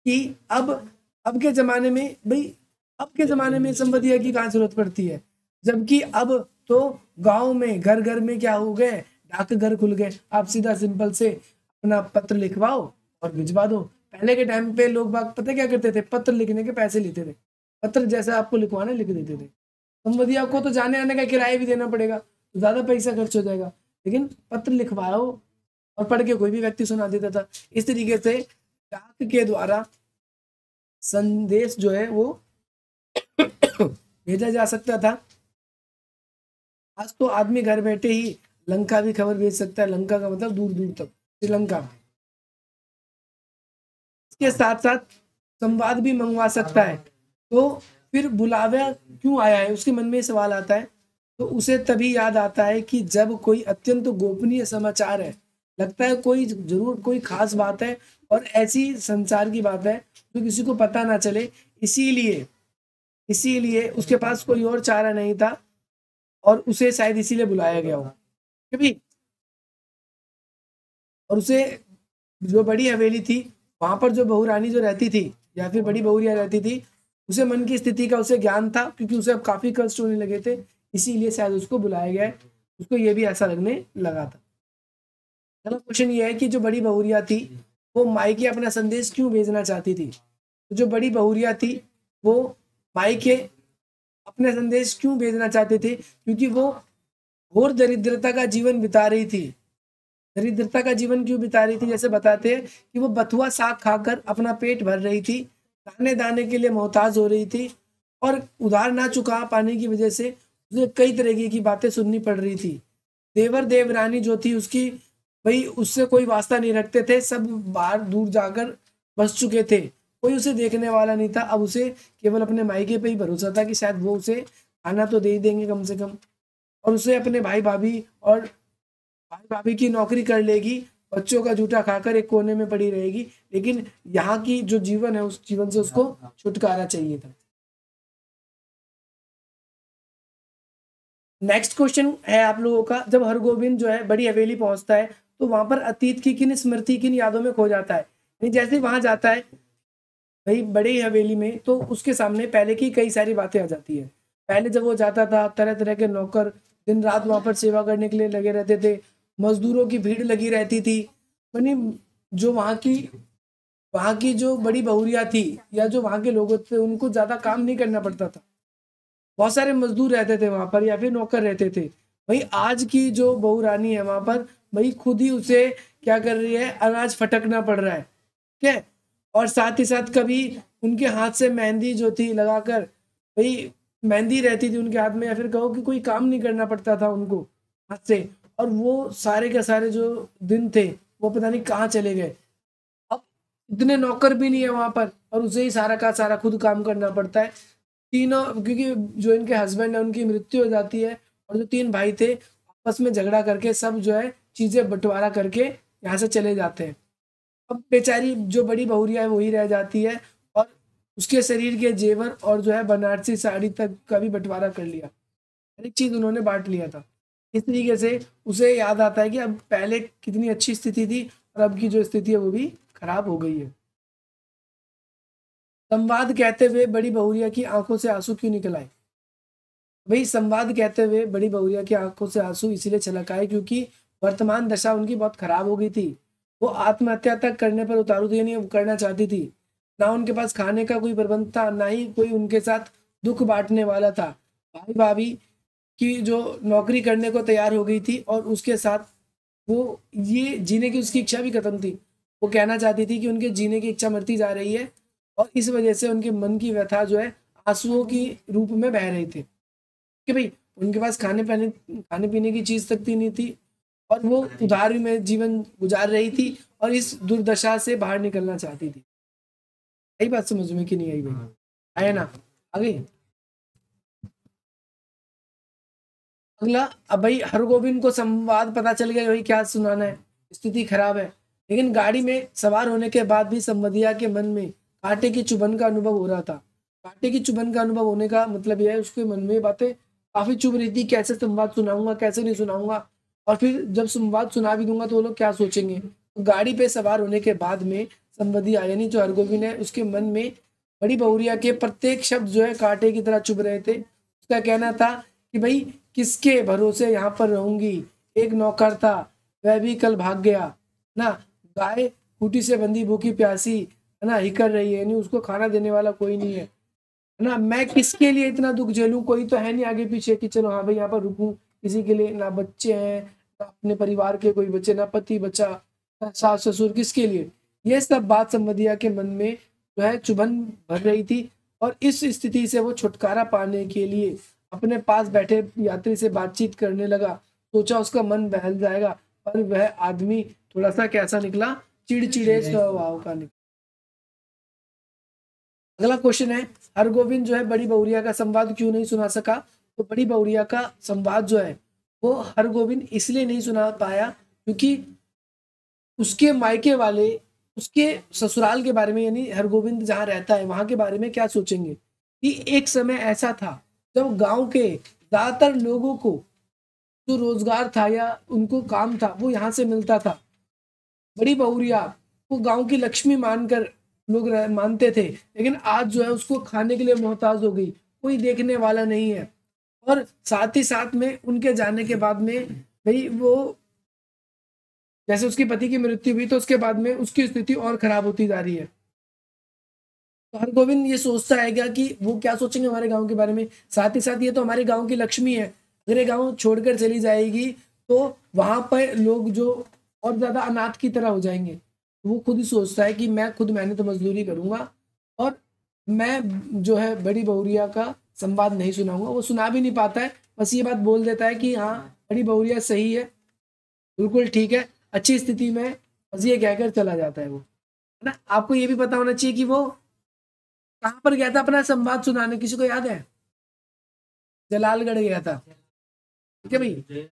[SPEAKER 1] कि अब के जमाने में भाई, अब के जमाने में संवदिया की कहाँ जरूरत पड़ती है, जबकि अब तो गांव में घर घर में क्या हो गए, डाक घर खुल गए। आप सीधा सिंपल से अपना पत्र लिखवाओ और भिजवा दो। पहले के टाइम पे लोग बाग पता क्या करते थे, पत्र लिखने के पैसे लेते थे, पत्र जैसा आपको लिखवाना लिख देते थे। संवदिया को तो जाने आने का किराया भी देना पड़ेगा, तो ज्यादा पैसा खर्च हो जाएगा, लेकिन पत्र लिखवाओ और पढ़ के कोई भी व्यक्ति सुना देता था। इस तरीके से डाक के द्वारा संदेश जो है वो भेजा जा सकता था। आज तो आदमी घर बैठे ही लंका भी खबर भेज सकता है, लंका का मतलब दूर दूर तक, श्रीलंका। इसके साथ साथ संवाद भी मंगवा सकता है। तो फिर बुलावा क्यों आया है, उसके मन में सवाल आता है। तो उसे तभी याद आता है कि जब कोई अत्यंत गोपनीय समाचार है, लगता है कोई जरूर कोई खास बात है और ऐसी संसार की बात है जो किसी को पता ना चले, इसीलिए उसके पास कोई और चारा नहीं था और उसे शायद इसीलिए बुलाया गया हो। कभी और उसे जो बड़ी हवेली थी वहां पर जो बहुरानी जो रहती थी या फिर बड़ी बहुरिया रहती थी, उसे मन की स्थिति का उसे ज्ञान था, क्योंकि उसे अब काफी कष्ट होने लगे थे, इसीलिए शायद उसको बुलाया गया है। उसको ये भी ऐसा लगने लगा था। चलो क्वेश्चन ये है कि जो बड़ी बहुरिया थी वो मायके अपना संदेश क्यों भेजना चाहती थी। तो जो बड़ी बहुरिया थी वो मायके अपने संदेश क्यों भेजना चाहते थे, क्योंकि वो घोर दरिद्रता का जीवन बिता रही थी। दरिद्रता का जीवन क्यों बिता रही थी, जैसे बताते हैं कि वो बथुआ साग खाकर अपना पेट भर रही थी, दाने दाने के लिए मोहताज हो रही थी और उधार ना चुका पाने की वजह से उसे कई तरह की बातें सुननी पड़ रही थी। देवर देवरानी जो थी उसकी भाई उससे कोई वास्ता नहीं रखते थे, सब बाहर दूर जाकर बस चुके थे, कोई उसे देखने वाला नहीं था। अब उसे केवल अपने मायके पे ही भरोसा था कि शायद वो उसे खाना तो दे ही देंगे कम से कम, और उसे अपने भाई भाभी की नौकरी कर लेगी, बच्चों का जूठा खाकर एक कोने में पड़ी रहेगी, लेकिन यहाँ की जो जीवन है उस जीवन से उसको छुटकारा चाहिए था। नेक्स्ट क्वेश्चन है आप लोगों का, जब हरगोविंद जो है बड़ी हवेली पहुंचता है तो वहां पर अतीत की किन स्मृति किन यादों में खो जाता है। जैसे वहां जाता है भाई बड़ी हवेली में, तो उसके सामने पहले की कई सारी बातें आ जाती है। पहले जब वो जाता था तरह तरह के नौकर दिन रात वहां पर सेवा करने के लिए लगे रहते थे, मजदूरों की भीड़ लगी रहती थी। यानी जो वहां की जो बड़ी बहुरिया थी या जो वहां के लोग थे उनको ज्यादा काम नहीं करना पड़ता था, बहुत सारे मजदूर रहते थे वहां पर या फिर नौकर रहते थे। भाई आज की जो बहू रानी है वहां पर भाई खुद ही उसे क्या कर रही है, अनाज फटकना पड़ रहा है, ठीक है। और साथ ही साथ कभी उनके हाथ से मेहंदी जो थी लगाकर, भाई मेहंदी रहती थी उनके हाथ में, या फिर कहो कि कोई काम नहीं करना पड़ता था उनको हाथ से, और वो सारे के सारे जो दिन थे वो पता नहीं कहाँ चले गए। अब इतने नौकर भी नहीं है वहां पर और उसे ही सारा का सारा खुद काम करना पड़ता है। तीनों, क्योंकि जो इनके हस्बैंड है उनकी मृत्यु हो जाती है और जो 3 भाई थे आपस में झगड़ा करके सब जो है चीजें बंटवारा करके यहाँ से चले जाते हैं। अब बेचारी जो बड़ी बहुरिया है वही रह जाती है और उसके शरीर के जेवर और जो है बनारसी साड़ी तक का भी बंटवारा कर लिया, हर एक चीज उन्होंने बांट लिया था। इस तरीके से उसे याद आता है कि अब पहले कितनी अच्छी स्थिति थी और अब की जो स्थिति है वो भी खराब हो गई है। संवाद कहते हुए बड़ी बहुरिया की आंखों से आंसू क्यों निकल आए? भाई संवाद कहते हुए बड़ी बहुरिया की आंखों से आंसू इसीलिए छलक आए क्योंकि वर्तमान दशा उनकी बहुत खराब हो गई थी। वो आत्महत्या तक करने पर उतारू थी, यानी करना चाहती थी। ना उनके पास खाने का कोई प्रबंध था, ना ही कोई उनके साथ दुख बांटने वाला था। भाई भाभी की जो नौकरी करने को तैयार हो गई थी और उसके साथ वो ये जीने की उसकी इच्छा भी खत्म थी। वो कहना चाहती थी कि उनके जीने की इच्छा मरती जा रही है और इस वजह से उनके मन की व्यथा जो है आंसुओं की रूप में बह रही थी कि भाई उनके पास खाने पीने की चीज तक नहीं थी और वो उधारी में जीवन गुजार रही थी और इस दुर्दशा से बाहर निकलना चाहती थी। यही बात समझ में कि नहीं आई भाई? आया ना? आ गई। अगला, अब भाई हरगोविंद को संवाद पता चल गया भाई क्या सुनाना है, स्थिति खराब है। लेकिन गाड़ी में सवार होने के बाद भी संवदिया के मन में कांटे की चुभन का अनुभव हो रहा था। कांटे की चुभन का अनुभव होने का मतलब यह है उसके मन में बातें काफी चुभ रही थी, कैसे संवाद सुनाऊंगा कैसे नहीं सुनाऊंगा, और फिर जब संवाद सुना भी दूंगा तो वो लोग क्या सोचेंगे। तो गाड़ी पे सवार होने के बाद में संवदिया यानी जो हरगोविंद है उसके मन में बड़ी बहुरिया के प्रत्येक शब्द जो है कांटे की तरह चुभ रहे थे। उसका कहना था कि भाई किसके भरोसे यहाँ पर रहूंगी, एक नौकर था वह भी कल भाग गया ना, गाय खूटी से बंधी भूखी प्यासी है ना, हिकर रही है, यानी उसको खाना देने वाला कोई नहीं है ना, मैं किसके लिए इतना दुख झेलूं, कोई तो है नहीं आगे पीछे कि चलो हाँ भाई यहाँ पर रुकूं किसी के लिए, ना बच्चे हैं ना अपने परिवार के कोई बच्चे, ना पति बच्चा, ना सास ससुर, किसके लिए। ये सब बात संवदिया के मन में जो है चुभन भर रही थी और इस स्थिति से वो छुटकारा पाने के लिए अपने पास बैठे यात्री से बातचीत करने लगा। सोचा उसका मन बहल जाएगा, पर वह आदमी थोड़ा सा कैसा निकला, चिड़चिड़े स्वभाव का निकला। अगला क्वेश्चन है, हरगोविंद जो है बड़ी बहुरिया का संवाद क्यों नहीं सुना सका? तो बड़ी बहुरिया का संवाद जो है वो हरगोविंद इसलिए नहीं सुना पाया क्योंकि उसके मायके वाले उसके ससुराल के बारे में, यानी हरगोविंद जहाँ रहता है वहां के बारे में क्या सोचेंगे कि एक समय ऐसा था जब गांव के ज्यादातर लोगों को जो रोजगार था या उनको काम था वो यहाँ से मिलता था। बड़ी बहुरिया को गांव की लक्ष्मी मानकर लोग मानते थे, लेकिन आज जो है उसको खाने के लिए मोहताज हो गई, कोई देखने वाला नहीं है। और साथ ही साथ में उनके जाने के बाद में भाई वो जैसे उसके पति की मृत्यु हुई तो उसके बाद में उसकी स्थिति और खराब होती जा रही है। तो हरगोविंद ये सोचता है क्या कि वो क्या सोचेंगे हमारे गांव के बारे में, साथ ही साथ ये तो हमारे गांव की लक्ष्मी है, अगर ये गांव छोड़कर चली जाएगी तो वहां पर लोग जो और ज्यादा अनाथ की तरह हो जाएंगे। तो वो खुद ही सोचता है कि मैं खुद मेहनत मजदूरी करूंगा और मैं जो है बड़ी बहुरिया का संवाद नहीं सुनाऊंगा। वो सुना भी नहीं पाता है, बस ये बात बोल देता है कि हाँ बड़ी बहुरिया सही है, बिल्कुल ठीक है, अच्छी स्थिति में, बस ये कहकर चला जाता है वो, है ना। आपको ये भी पता होना चाहिए कि वो कहाँ पर गया था अपना संवाद सुनाने, किसी को याद है? जलालगढ़ गया था, ठीक है भाई।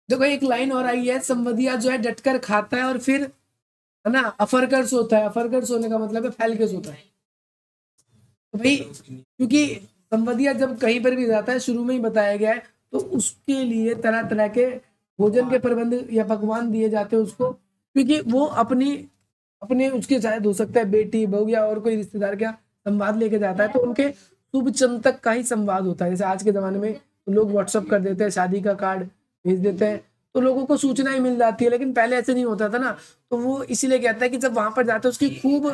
[SPEAKER 1] देखो एक लाइन और आई है, संवदिया जो है डटकर खाता है और फिर है ना अफर कर सोता है। अफर कर सोने का मतलब है फैल के सोता है। तो भाई क्योंकि संवदिया जब कहीं पर भी जाता है, शुरू में ही बताया गया है, तो उसके लिए तरह तरह के भोजन के प्रबंध या पकवान दिए जाते हैं उसको, क्योंकि वो अपनी अपने उसके शायद हो सकता है बेटी बहू या और कोई रिश्तेदार का संवाद लेके जाता है, तो उनके शुभ चिंतक का ही संवाद होता है। जैसे आज के जमाने में तो लोग व्हाट्सअप कर देते हैं, शादी का कार्ड भेज देते हैं, तो लोगों को सूचना ही मिल जाती है, लेकिन पहले ऐसे नहीं होता था ना। तो वो इसीलिए कहता है कि जब वहां पर जाते हैं उसकी खूब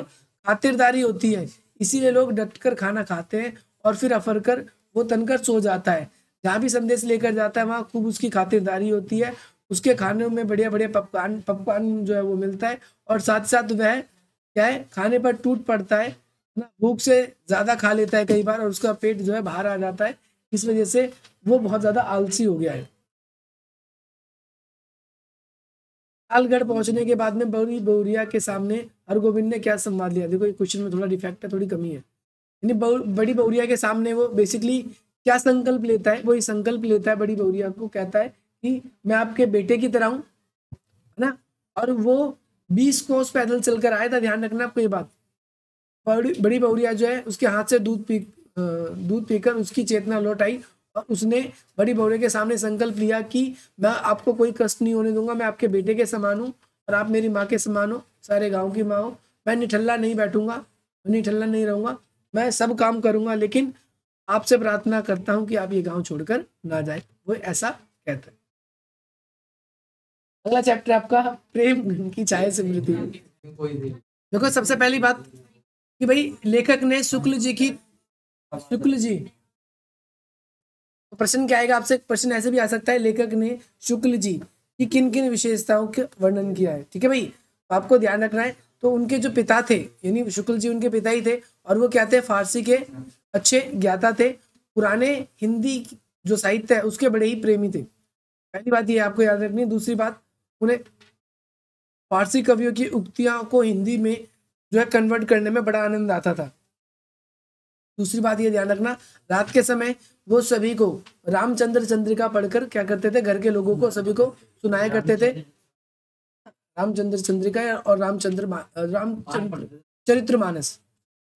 [SPEAKER 1] खातिरदारी होती है, इसीलिए लोग डटकर खाना खाते हैं और फिर अफर कर वो तनकर सो जाता है। जहाँ भी संदेश लेकर जाता है वहाँ खूब उसकी खातिरदारी होती है, उसके खाने में बढ़िया बढ़िया पकवान पकवान जो है वो मिलता है, और साथ साथ वह क्या है खाने पर टूट पड़ता है ना, भूख से ज्यादा खा लेता है कई बार और उसका पेट जो है बाहर आ जाता है, इस वजह से वो बहुत ज्यादा आलसी हो गया है। लालगढ़ पहुंचने के बाद में बड़ी बहुरिया के सामने हरगोविंद ने क्या संवाद लिया? देखो ये क्वेश्चन में थोड़ा डिफेक्ट है, थोड़ी कमी है। यानी बड़ी बहुरिया के सामने वो बेसिकली क्या संकल्प लेता है, वो ये संकल्प लेता है बड़ी बहुरिया को, कहता है कि मैं आपके बेटे की तरह हूँ, है ना, और वो 20 कोस पैदल चलकर आया था। ध्यान रखना आपको ये बात। बड़ी बहुरिया जो है उसके हाथ से दूध पीकर उसकी चेतना लौट आई और उसने बड़ी बहुरिया के सामने संकल्प लिया कि मैं आपको कोई कष्ट नहीं होने दूंगा, मैं आपके बेटे के समान हूँ और आप मेरी माँ के समान हो, सारे गांव की माँ हो। मैं निठल्ला नहीं बैठूंगा, निठल्ला नहीं रहूंगा, मैं सब काम करूंगा, लेकिन आपसे प्रार्थना करता हूं कि आप ये गांव छोड़कर ना जाए। वो ऐसा कहता है। अगला चैप्टर आपका प्रेम की छाया से मृत्यु। देखो सबसे पहली बात कि भाई लेखक ने शुक्ल जी, तो प्रश्न क्या आएगा आपसे? प्रश्न ऐसे भी आ सकता है, लेखक ने शुक्ल जी की किन किन विशेषताओं का वर्णन किया है। ठीक है भाई, आपको ध्यान रखना है। तो उनके जो पिता थे, यानी शुक्ल जी उनके पिता ही थे, और वो क्या थे? फारसी के अच्छे ज्ञाता थे, पुराने हिंदी जो साहित्य है उसके बड़े ही प्रेमी थे। पहली बात ये आपको याद रखनी है। दूसरी बात, उन्हें फारसी कवियों की उक्तियों को हिंदी में जो है कन्वर्ट करने में बड़ा आनंद आता था। दूसरी बात ये ध्यान रखना, रात के समय वो सभी को रामचंद्र चंद्रिका पढ़कर क्या करते थे? घर के लोगों को सभी को सुनाया करते थे रामचंद्र चंद्रिका और रामचंद्र चरित्रमानस,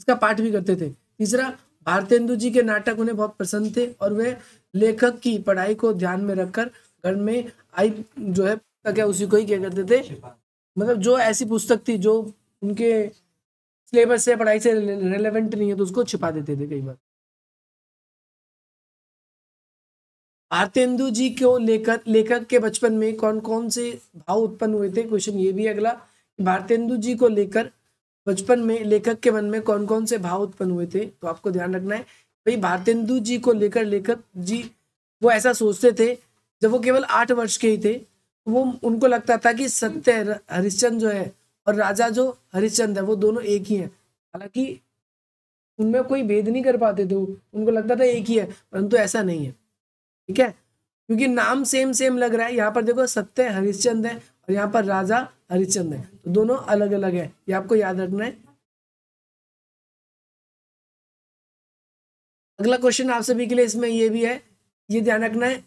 [SPEAKER 1] इसका पाठ भी करते थे। तीसरा, भारतेंदु जी के नाटक उन्हें बहुत पसंद थे और वे लेखक की पढ़ाई को ध्यान में रखकर घर में आई जो है क्या उसी को ही क्या करते थे, मतलब जो ऐसी पुस्तक थी जो उनके सिलेबस से पढ़ाई से रिलेवेंट नहीं है तो उसको छिपा देते थे कई बार। भारतेंदु जी को लेकर लेखक के बचपन में कौन कौन से भाव उत्पन्न हुए थे? क्वेश्चन ये भी अगला, भारतेंदु जी को लेकर बचपन में लेखक के मन में कौन कौन से भाव उत्पन्न हुए थे? तो आपको ध्यान रखना है भाई, भारतेंदु जी को लेकर लेखक जी वो ऐसा सोचते थे, जब वो केवल 8 वर्ष के ही थे, वो उनको लगता था कि सत्य हरिश्चंद्र जो है और राजा जो हरिश्चंद्र है वो दोनों एक ही हैं। हालांकि उनमें कोई भेद नहीं कर पाते थे, उनको लगता था एक ही है, परंतु ऐसा नहीं है। ठीक है, क्योंकि नाम सेम सेम लग रहा है। यहाँ पर देखो सत्य हरिश्चंद्र है और यहाँ पर राजा हरिश्चंद्र है, तो दोनों अलग अलग है, ये आपको याद रखना है। अगला क्वेश्चन आप सभी के लिए इसमें ये भी है, ये ध्यान रखना है,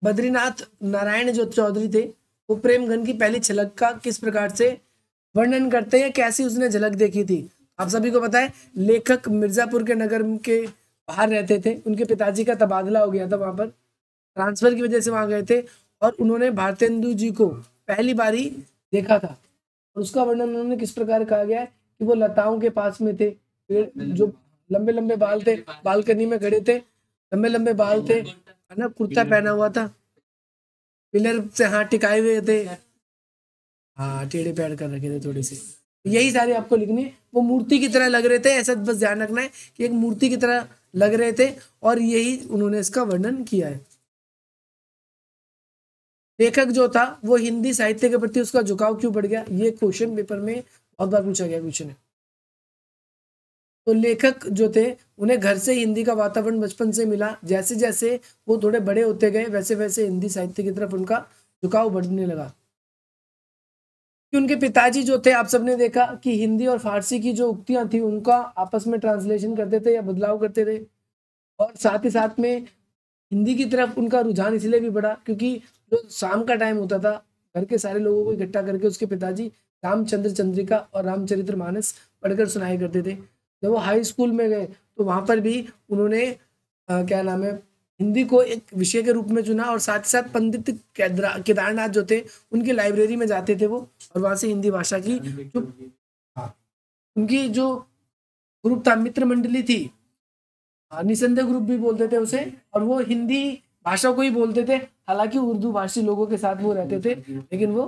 [SPEAKER 1] बद्रीनाथ नारायण जो चौधरी थे वो प्रेमगन की पहली झलक का किस प्रकार से वर्णन करते हैं, कैसी उसने झलक देखी थी? आप सभी को पता है, लेखक मिर्जापुर के नगर के बाहर रहते थे, उनके पिताजी का तबादला हो गया था, वहां पर ट्रांसफर की वजह से वहां गए थे और उन्होंने भारतेंदु जी को पहली बारी देखा था। और उसका वर्णन उन्होंने किस प्रकार कहा गया है कि वो लताओं के पास में थे, पेड़ जो लंबे लंबे बाल थे, बालकनी में खड़े थे, लंबे लंबे बाल थे, है ना, कुर्ता पहना हुआ था, पिलर से हाथ टिकाए हुए थे, हाँ टेढ़े पैर कर रखे थे थोड़े से। यही सारे आपको लिखने, वो मूर्ति की तरह लग रहे थे, ऐसा बस ध्यान रखना है कि एक मूर्ति की तरह लग रहे थे, और यही उन्होंने इसका वर्णन किया है। लेखक जो था वो हिंदी साहित्य के प्रति उसका झुकाव क्यों बढ़ गया? ये क्वेश्चन पेपर में बहुत बार पूछा गया क्वेश्चन है। तो लेखक जो थे उन्हें घर से हिंदी का वातावरण बचपन से मिला, जैसे जैसे वो थोड़े बड़े होते गए वैसे वैसे हिंदी साहित्य की तरफ उनका झुकाव बढ़ने लगा। कि उनके पिताजी जो थे, आप सबने देखा कि हिंदी और फारसी की जो उक्तियां थी उनका आपस में ट्रांसलेशन करते थे या बदलाव करते थे, और साथ ही साथ में हिंदी की तरफ उनका रुझान इसलिए भी बढ़ा क्योंकि जो शाम का टाइम होता था, घर के सारे लोगों को इकट्ठा करके उसके पिताजी रामचंद्र चंद्रिका और रामचरितमानस पढ़कर सुनाया करते थे। जब वो हाई स्कूल में गए तो वहां पर भी उन्होंने क्या नाम है, हिंदी को एक विषय के रूप में चुना, और साथ ही साथ पंडित केदारनाथ जो थे उनकी लाइब्रेरी में जाते थे वो, और वहां से हिंदी भाषा की जो उनकी जो ग्रुप था, मित्र मंडली थी, निसंदेह ग्रुप भी बोलते थे उसे, और वो हिंदी भाषा को ही बोलते थे। हालांकि उर्दू भाषी लोगों के साथ वो रहते थे, लेकिन वो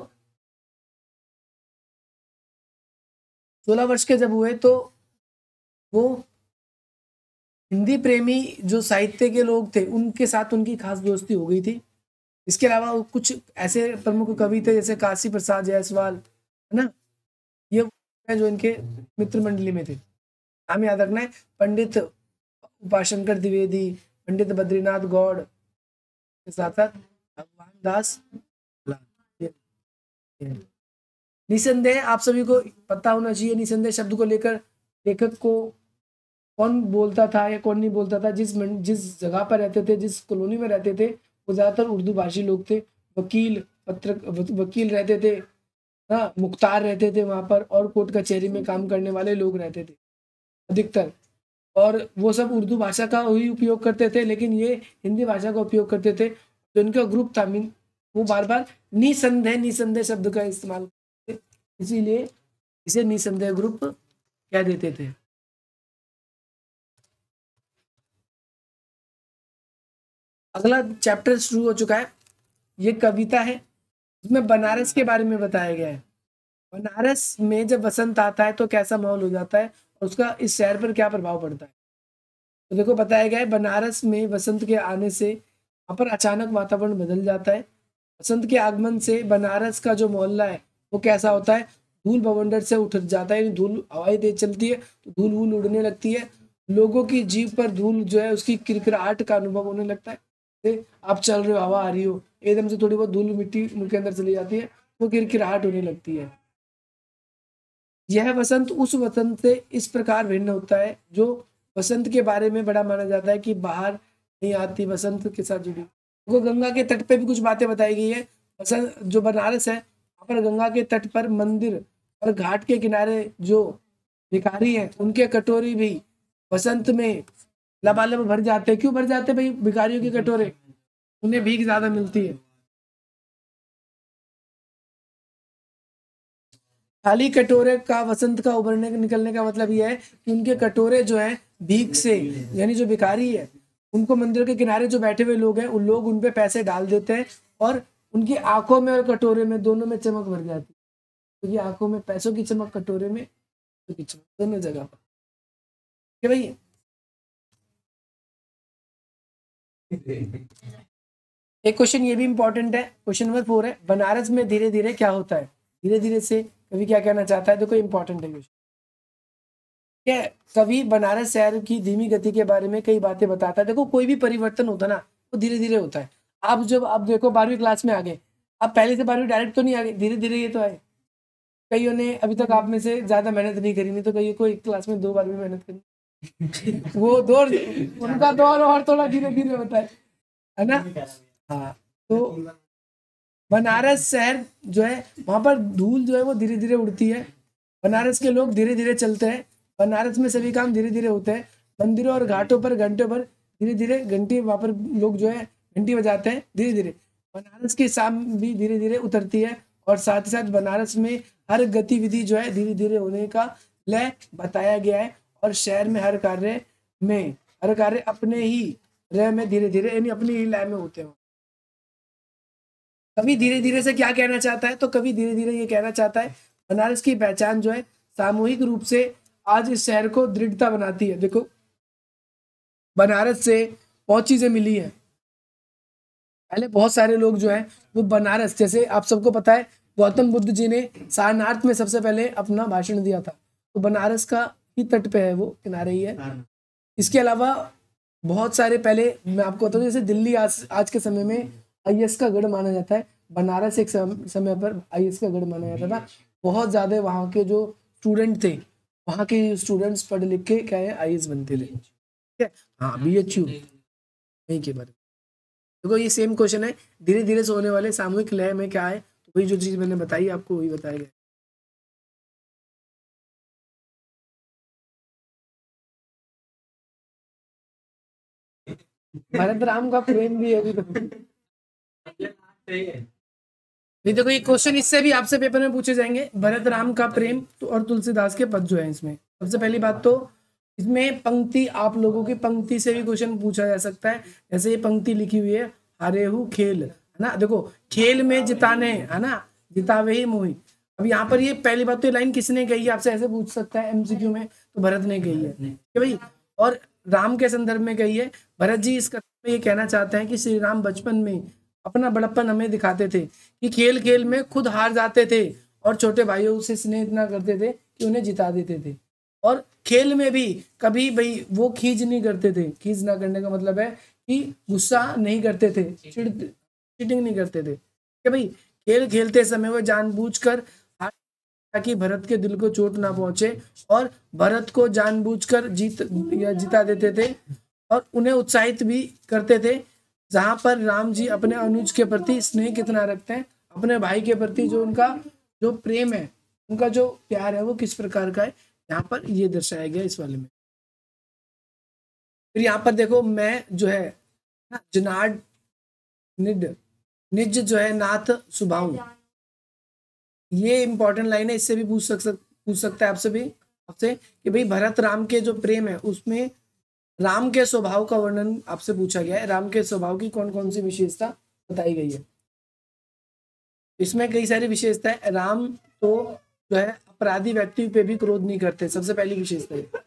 [SPEAKER 1] 16 वर्ष के जब हुए तो वो हिंदी प्रेमी जो साहित्य के लोग थे उनके साथ उनकी खास दोस्ती हो गई थी। इसके अलावा कुछ ऐसे प्रमुख कवि थे जैसे काशी प्रसाद जायसवाल, है ना, ये जो इनके मित्र मंडली में थे। नाम याद रखना है, पंडित उपाशंकर द्विवेदी, पंडित बद्रीनाथ गौड़ के साथ साथ भगवान दास। निसंदेह आप सभी को पता होना चाहिए, निसंदेह शब्द को लेकर लेखक को कौन बोलता था या कौन नहीं बोलता था। जिस जगह पर रहते थे, जिस कॉलोनी में रहते थे, वो ज्यादातर उर्दू भाषी लोग थे। वकील रहते थे, हाँ, मुख्तार रहते थे वहाँ पर और कोर्ट कचहरी में काम करने वाले लोग रहते थे अधिकतर, और वो सब उर्दू भाषा का ही उपयोग करते थे, लेकिन ये हिंदी भाषा का उपयोग करते थे। जो इनका ग्रुप था मीन वो बार बार निसंदेह निसंदेह शब्द का इस्तेमाल करते थे, इसीलिए इसे निसंदेह ग्रुप कह देते थे। अगला चैप्टर शुरू हो चुका है, ये कविता है, इसमें बनारस के बारे में बताया गया है। बनारस में जब वसंत आता है तो कैसा माहौल हो जाता है और उसका इस शहर पर क्या प्रभाव पड़ता है। तो देखो बताया गया है, बनारस में वसंत के आने से वहाँ पर अचानक वातावरण बदल जाता है। वसंत के आगमन से बनारस का जो मोहल्ला है वो कैसा होता है, धूल भवंडर से उठ जाता है, यानी धूल हवाई तेज चलती है तो धूल वूल उड़ने लगती है, लोगों की जीभ पर धूल जो है उसकी किरकिराहट का अनुभव होने लगता है। आप चल रहे हो, हवा आ रही हो, एकदम से थोड़ी बहुत धूल मिट्टी मुंह के अंदर चली जाती है, वो किरकिराहट होने लगती है। यह वसंत उस वसंत से इस प्रकार भिन्न होता है जो वसंत के बारे में बड़ा माना जाता है कि बाहर नहीं आती, वसंत के साथ जुड़ी। तो गंगा के तट पे भी कुछ बातें बताई गई है। वसंत जो बनारस है वहाँ पर गंगा के तट पर मंदिर और घाट के किनारे जो भिखारी हैं उनके कटोरी भी वसंत में लबालब भर जाते हैं। क्यों भर जाते हैं भाई भिखारियों के कटोरे, उन्हें भीख ज्यादा मिलती है। खाली कटोरे का वसंत का उभरने निकलने का मतलब यह है कि उनके कटोरे जो है भीख से, यानी जो भिखारी है उनको मंदिर के किनारे जो बैठे हुए लोग हैं उन लोग उन पे पैसे डाल देते हैं और उनकी आंखों में और कटोरे में दोनों में चमक भर जाती है। क्योंकि आंखों में पैसों की चमक, कटोरे में पैसों की चमक, दोनों जगह पर। क्या भाई एक क्वेश्चन ये भी इंपॉर्टेंट है, क्वेश्चन नंबर 4 है, बनारस में धीरे धीरे क्या होता है। धीरे धीरे से कवि क्या कहना चाहता है, देखो इंपॉर्टेंट है क्वेश्चन। क्या कवि बनारस शहर की धीमी गति के बारे में कई बातें बताता है। देखो कोई भी परिवर्तन होता है ना वो धीरे धीरे होता है। आप जब आप देखो 12वीं क्लास में आ गए, आप पहले से 12वीं डायरेक्ट तो नहीं आ गए, धीरे धीरे ये तो आए। कईयों ने अभी तक आप में से ज्यादा मेहनत नहीं करी, नहीं तो कईयों को एक क्लास में 2 बार भी मेहनत करी वो दौर, उनका दौर और थोड़ा धीरे धीरे होता है ना। हाँ, तो बनारस शहर जो है वहां पर धूल जो है वो धीरे धीरे उड़ती है, बनारस के लोग धीरे धीरे चलते हैं, बनारस में सभी काम धीरे धीरे होते हैं, मंदिरों और घाटों पर घंटों पर धीरे धीरे घंटी, वहां पर लोग जो है घंटी बजाते हैं धीरे धीरे। बनारस की शाम भी धीरे धीरे उतरती है और साथ ही साथ बनारस में हर गतिविधि जो है धीरे धीरे होने का लय बताया गया है और शहर में हर कार्य अपने ही लय में धीरे धीरे यानी अपनी ही लय में होते हैं। कवि धीरे धीरे से क्या कहना चाहता है, तो कवि धीरे धीरे ये कहना चाहता है बनारस की पहचान जो है सामूहिक रूप से आज इस शहर को दृढ़ता बनाती है। देखो बनारस से बहुत चीजें मिली है। पहले बहुत सारे लोग जो है वो बनारस, जैसे आप सबको पता है गौतम बुद्ध जी ने सारनाथ में सबसे पहले अपना भाषण दिया था, तो बनारस का ही तट पे है, वो किनारे ही है। इसके अलावा बहुत सारे, पहले मैं आपको बताऊं जैसे दिल्ली आज के समय में आईएएस का गढ़ माना जाता है, बनारस एक समय पर आईएएस का गढ़ माना जाता था। बहुत ज्यादा वहाँ के जो स्टूडेंट थे, वहाँ के स्टूडेंट्स पढ़ लिख के क्या है आईएएस बनते थे। ठीक है, हाँ BHU यही के बारे में। देखो ये सेम क्वेश्चन है, धीरे धीरे से होने वाले सामूहिक लय में क्या है, तो वही जो चीज मैंने बताई आपको वही बताया गया। भरत राम का प्रेम भी है अभी तो। नहीं देखो ये क्वेश्चन इससे भी आपसे पेपर में पूछे जाएंगे, भरत राम का प्रेम तो और तुलसीदास के पद जो है इसमें। सबसे पहली बात तो इसमें पंक्ति, आप लोगों की पंक्ति से भी क्वेश्चन पूछा जा सकता है। जैसे ये पंक्ति लिखी हुई है, हारेहू खेल, है ना। देखो खेल में जिताने, है ना, जितावे ही मोही। अब यहाँ पर ये पहली बात तो ये लाइन किसने कही है, आपसे ऐसे पूछ सकता है एमसीक्यू में, तो भरत ने कही है कि भाई, और राम के संदर्भ में कही है। भरत जी इस कथन में ये कहना चाहते हैं कि श्री राम बचपन में अपना बड़प्पन हमें दिखाते थे कि खेल खेल में खुद हार जाते थे और छोटे भाइयों से स्नेह इतना करते थे कि उन्हें जिता देते थे। और खेल में भी कभी भाई वो खींच नहीं करते थे। खींच ना करने का मतलब है कि गुस्सा नहीं करते थे, चीटिंग नहीं करते थे कि भाई खेल खेलते समय वो जानबूझकर ताकि भरत के दिल को चोट ना पहुंचे और भरत को जानबूझकर जिता देते थे और उन्हें उत्साहित भी करते थे। जहां पर राम जी अपने अनुज के प्रति स्नेह कितना रखते हैं, अपने भाई के प्रति जो उनका जो प्रेम है, उनका जो प्यार है वो किस प्रकार का है, यहाँ पर ये दर्शाया गया इस वाले में। फिर यहाँ पर देखो मैं जो है ना, जनाड निड निज जो है नाथ सुभाऊ, ये इंपॉर्टेंट लाइन है, इससे भी पूछ सकता है आपसे कि भाई भरत राम के जो प्रेम है उसमें राम के स्वभाव का वर्णन आपसे पूछा गया है। राम के स्वभाव की कौन कौन सी विशेषता बताई गई है। इसमें कई सारी विशेषता है। राम तो जो है अपराधी व्यक्ति पे भी क्रोध नहीं करते, सबसे पहली विशेषता है।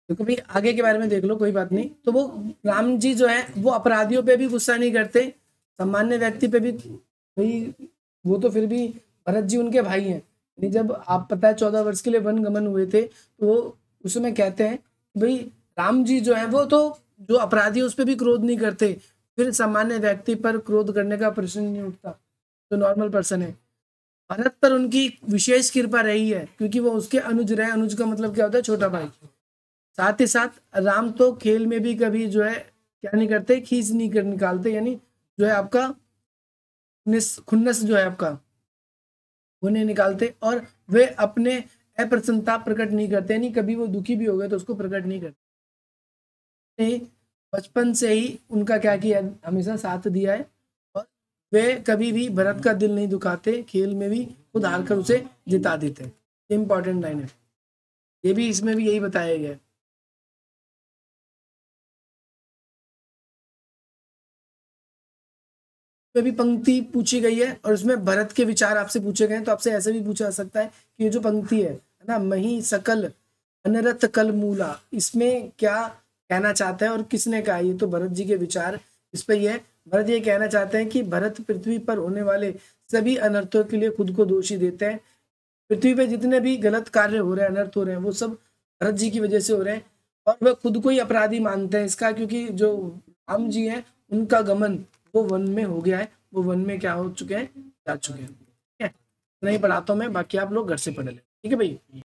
[SPEAKER 1] तो कभी आगे के बारे में देख लो, कोई बात नहीं। तो वो राम जी जो है वो अपराधियों पे भी गुस्सा नहीं करते, सामान्य व्यक्ति पे भी। भाई वो तो फिर भी भरत जी उनके भाई हैं। जब आप पता है 14 वर्ष के लिए वन गमन हुए थे, तो वो उसमें कहते हैं भाई राम जी जो है वो तो जो अपराधी उस पर भी क्रोध नहीं करते, फिर सामान्य व्यक्ति पर क्रोध करने का प्रश्न नहीं उठता, जो नॉर्मल पर्सन है। भरत पर उनकी विशेष कृपा रही है क्योंकि वो उसके अनुज रहे। अनुज का मतलब क्या होता है, छोटा भाई। साथ ही साथ राम तो खेल में भी कभी जो है क्या नहीं करते, खींच नहीं कर निकालते, यानी जो है आपका खुन्नस जो है आपका वो नहीं निकालते, और वे अपने अप्रसन्नता प्रकट नहीं करते, यानी कभी वो दुखी भी हो गए तो उसको प्रकट नहीं करते। बचपन से ही उनका क्या किया, हमेशा साथ दिया है, और वे कभी भी भरत का दिल नहीं दुखाते, खेल में भी खुद हारकर उसे जिता देते हैं। ये इंपॉर्टेंट लाइन है, ये भी इसमें भी यही बताया गया है। पे भी पंक्ति पूछी गई है और उसमें भरत के विचार आपसे पूछे गए हैं। तो आपसे ऐसे भी पूछा जा सकता है कि ये जो पंक्ति है ना, मही सकल अनरत कल मूला, इसमें क्या कहना चाहता है और किसने कहा। ये तो भरत जी के विचार इस पर ये भरत ये कहना चाहते हैं कि भरत पृथ्वी पर होने वाले सभी अनर्थों के लिए खुद को दोषी देते हैं। पृथ्वी पे जितने भी गलत कार्य हो रहे हैं, अनर्थ हो रहे हैं, वो सब भरत जी की वजह से हो रहे हैं, और वह खुद को ही अपराधी मानते हैं इसका, क्योंकि जो राम जी हैं उनका गमन वो वन में हो गया है, वो वन में क्या हो चुके हैं, जा चुके हैं। ठीक है, नहीं पढ़ाता हूँ मैं, बाकी आप लोग घर से पढ़ लें। ठीक है भाई।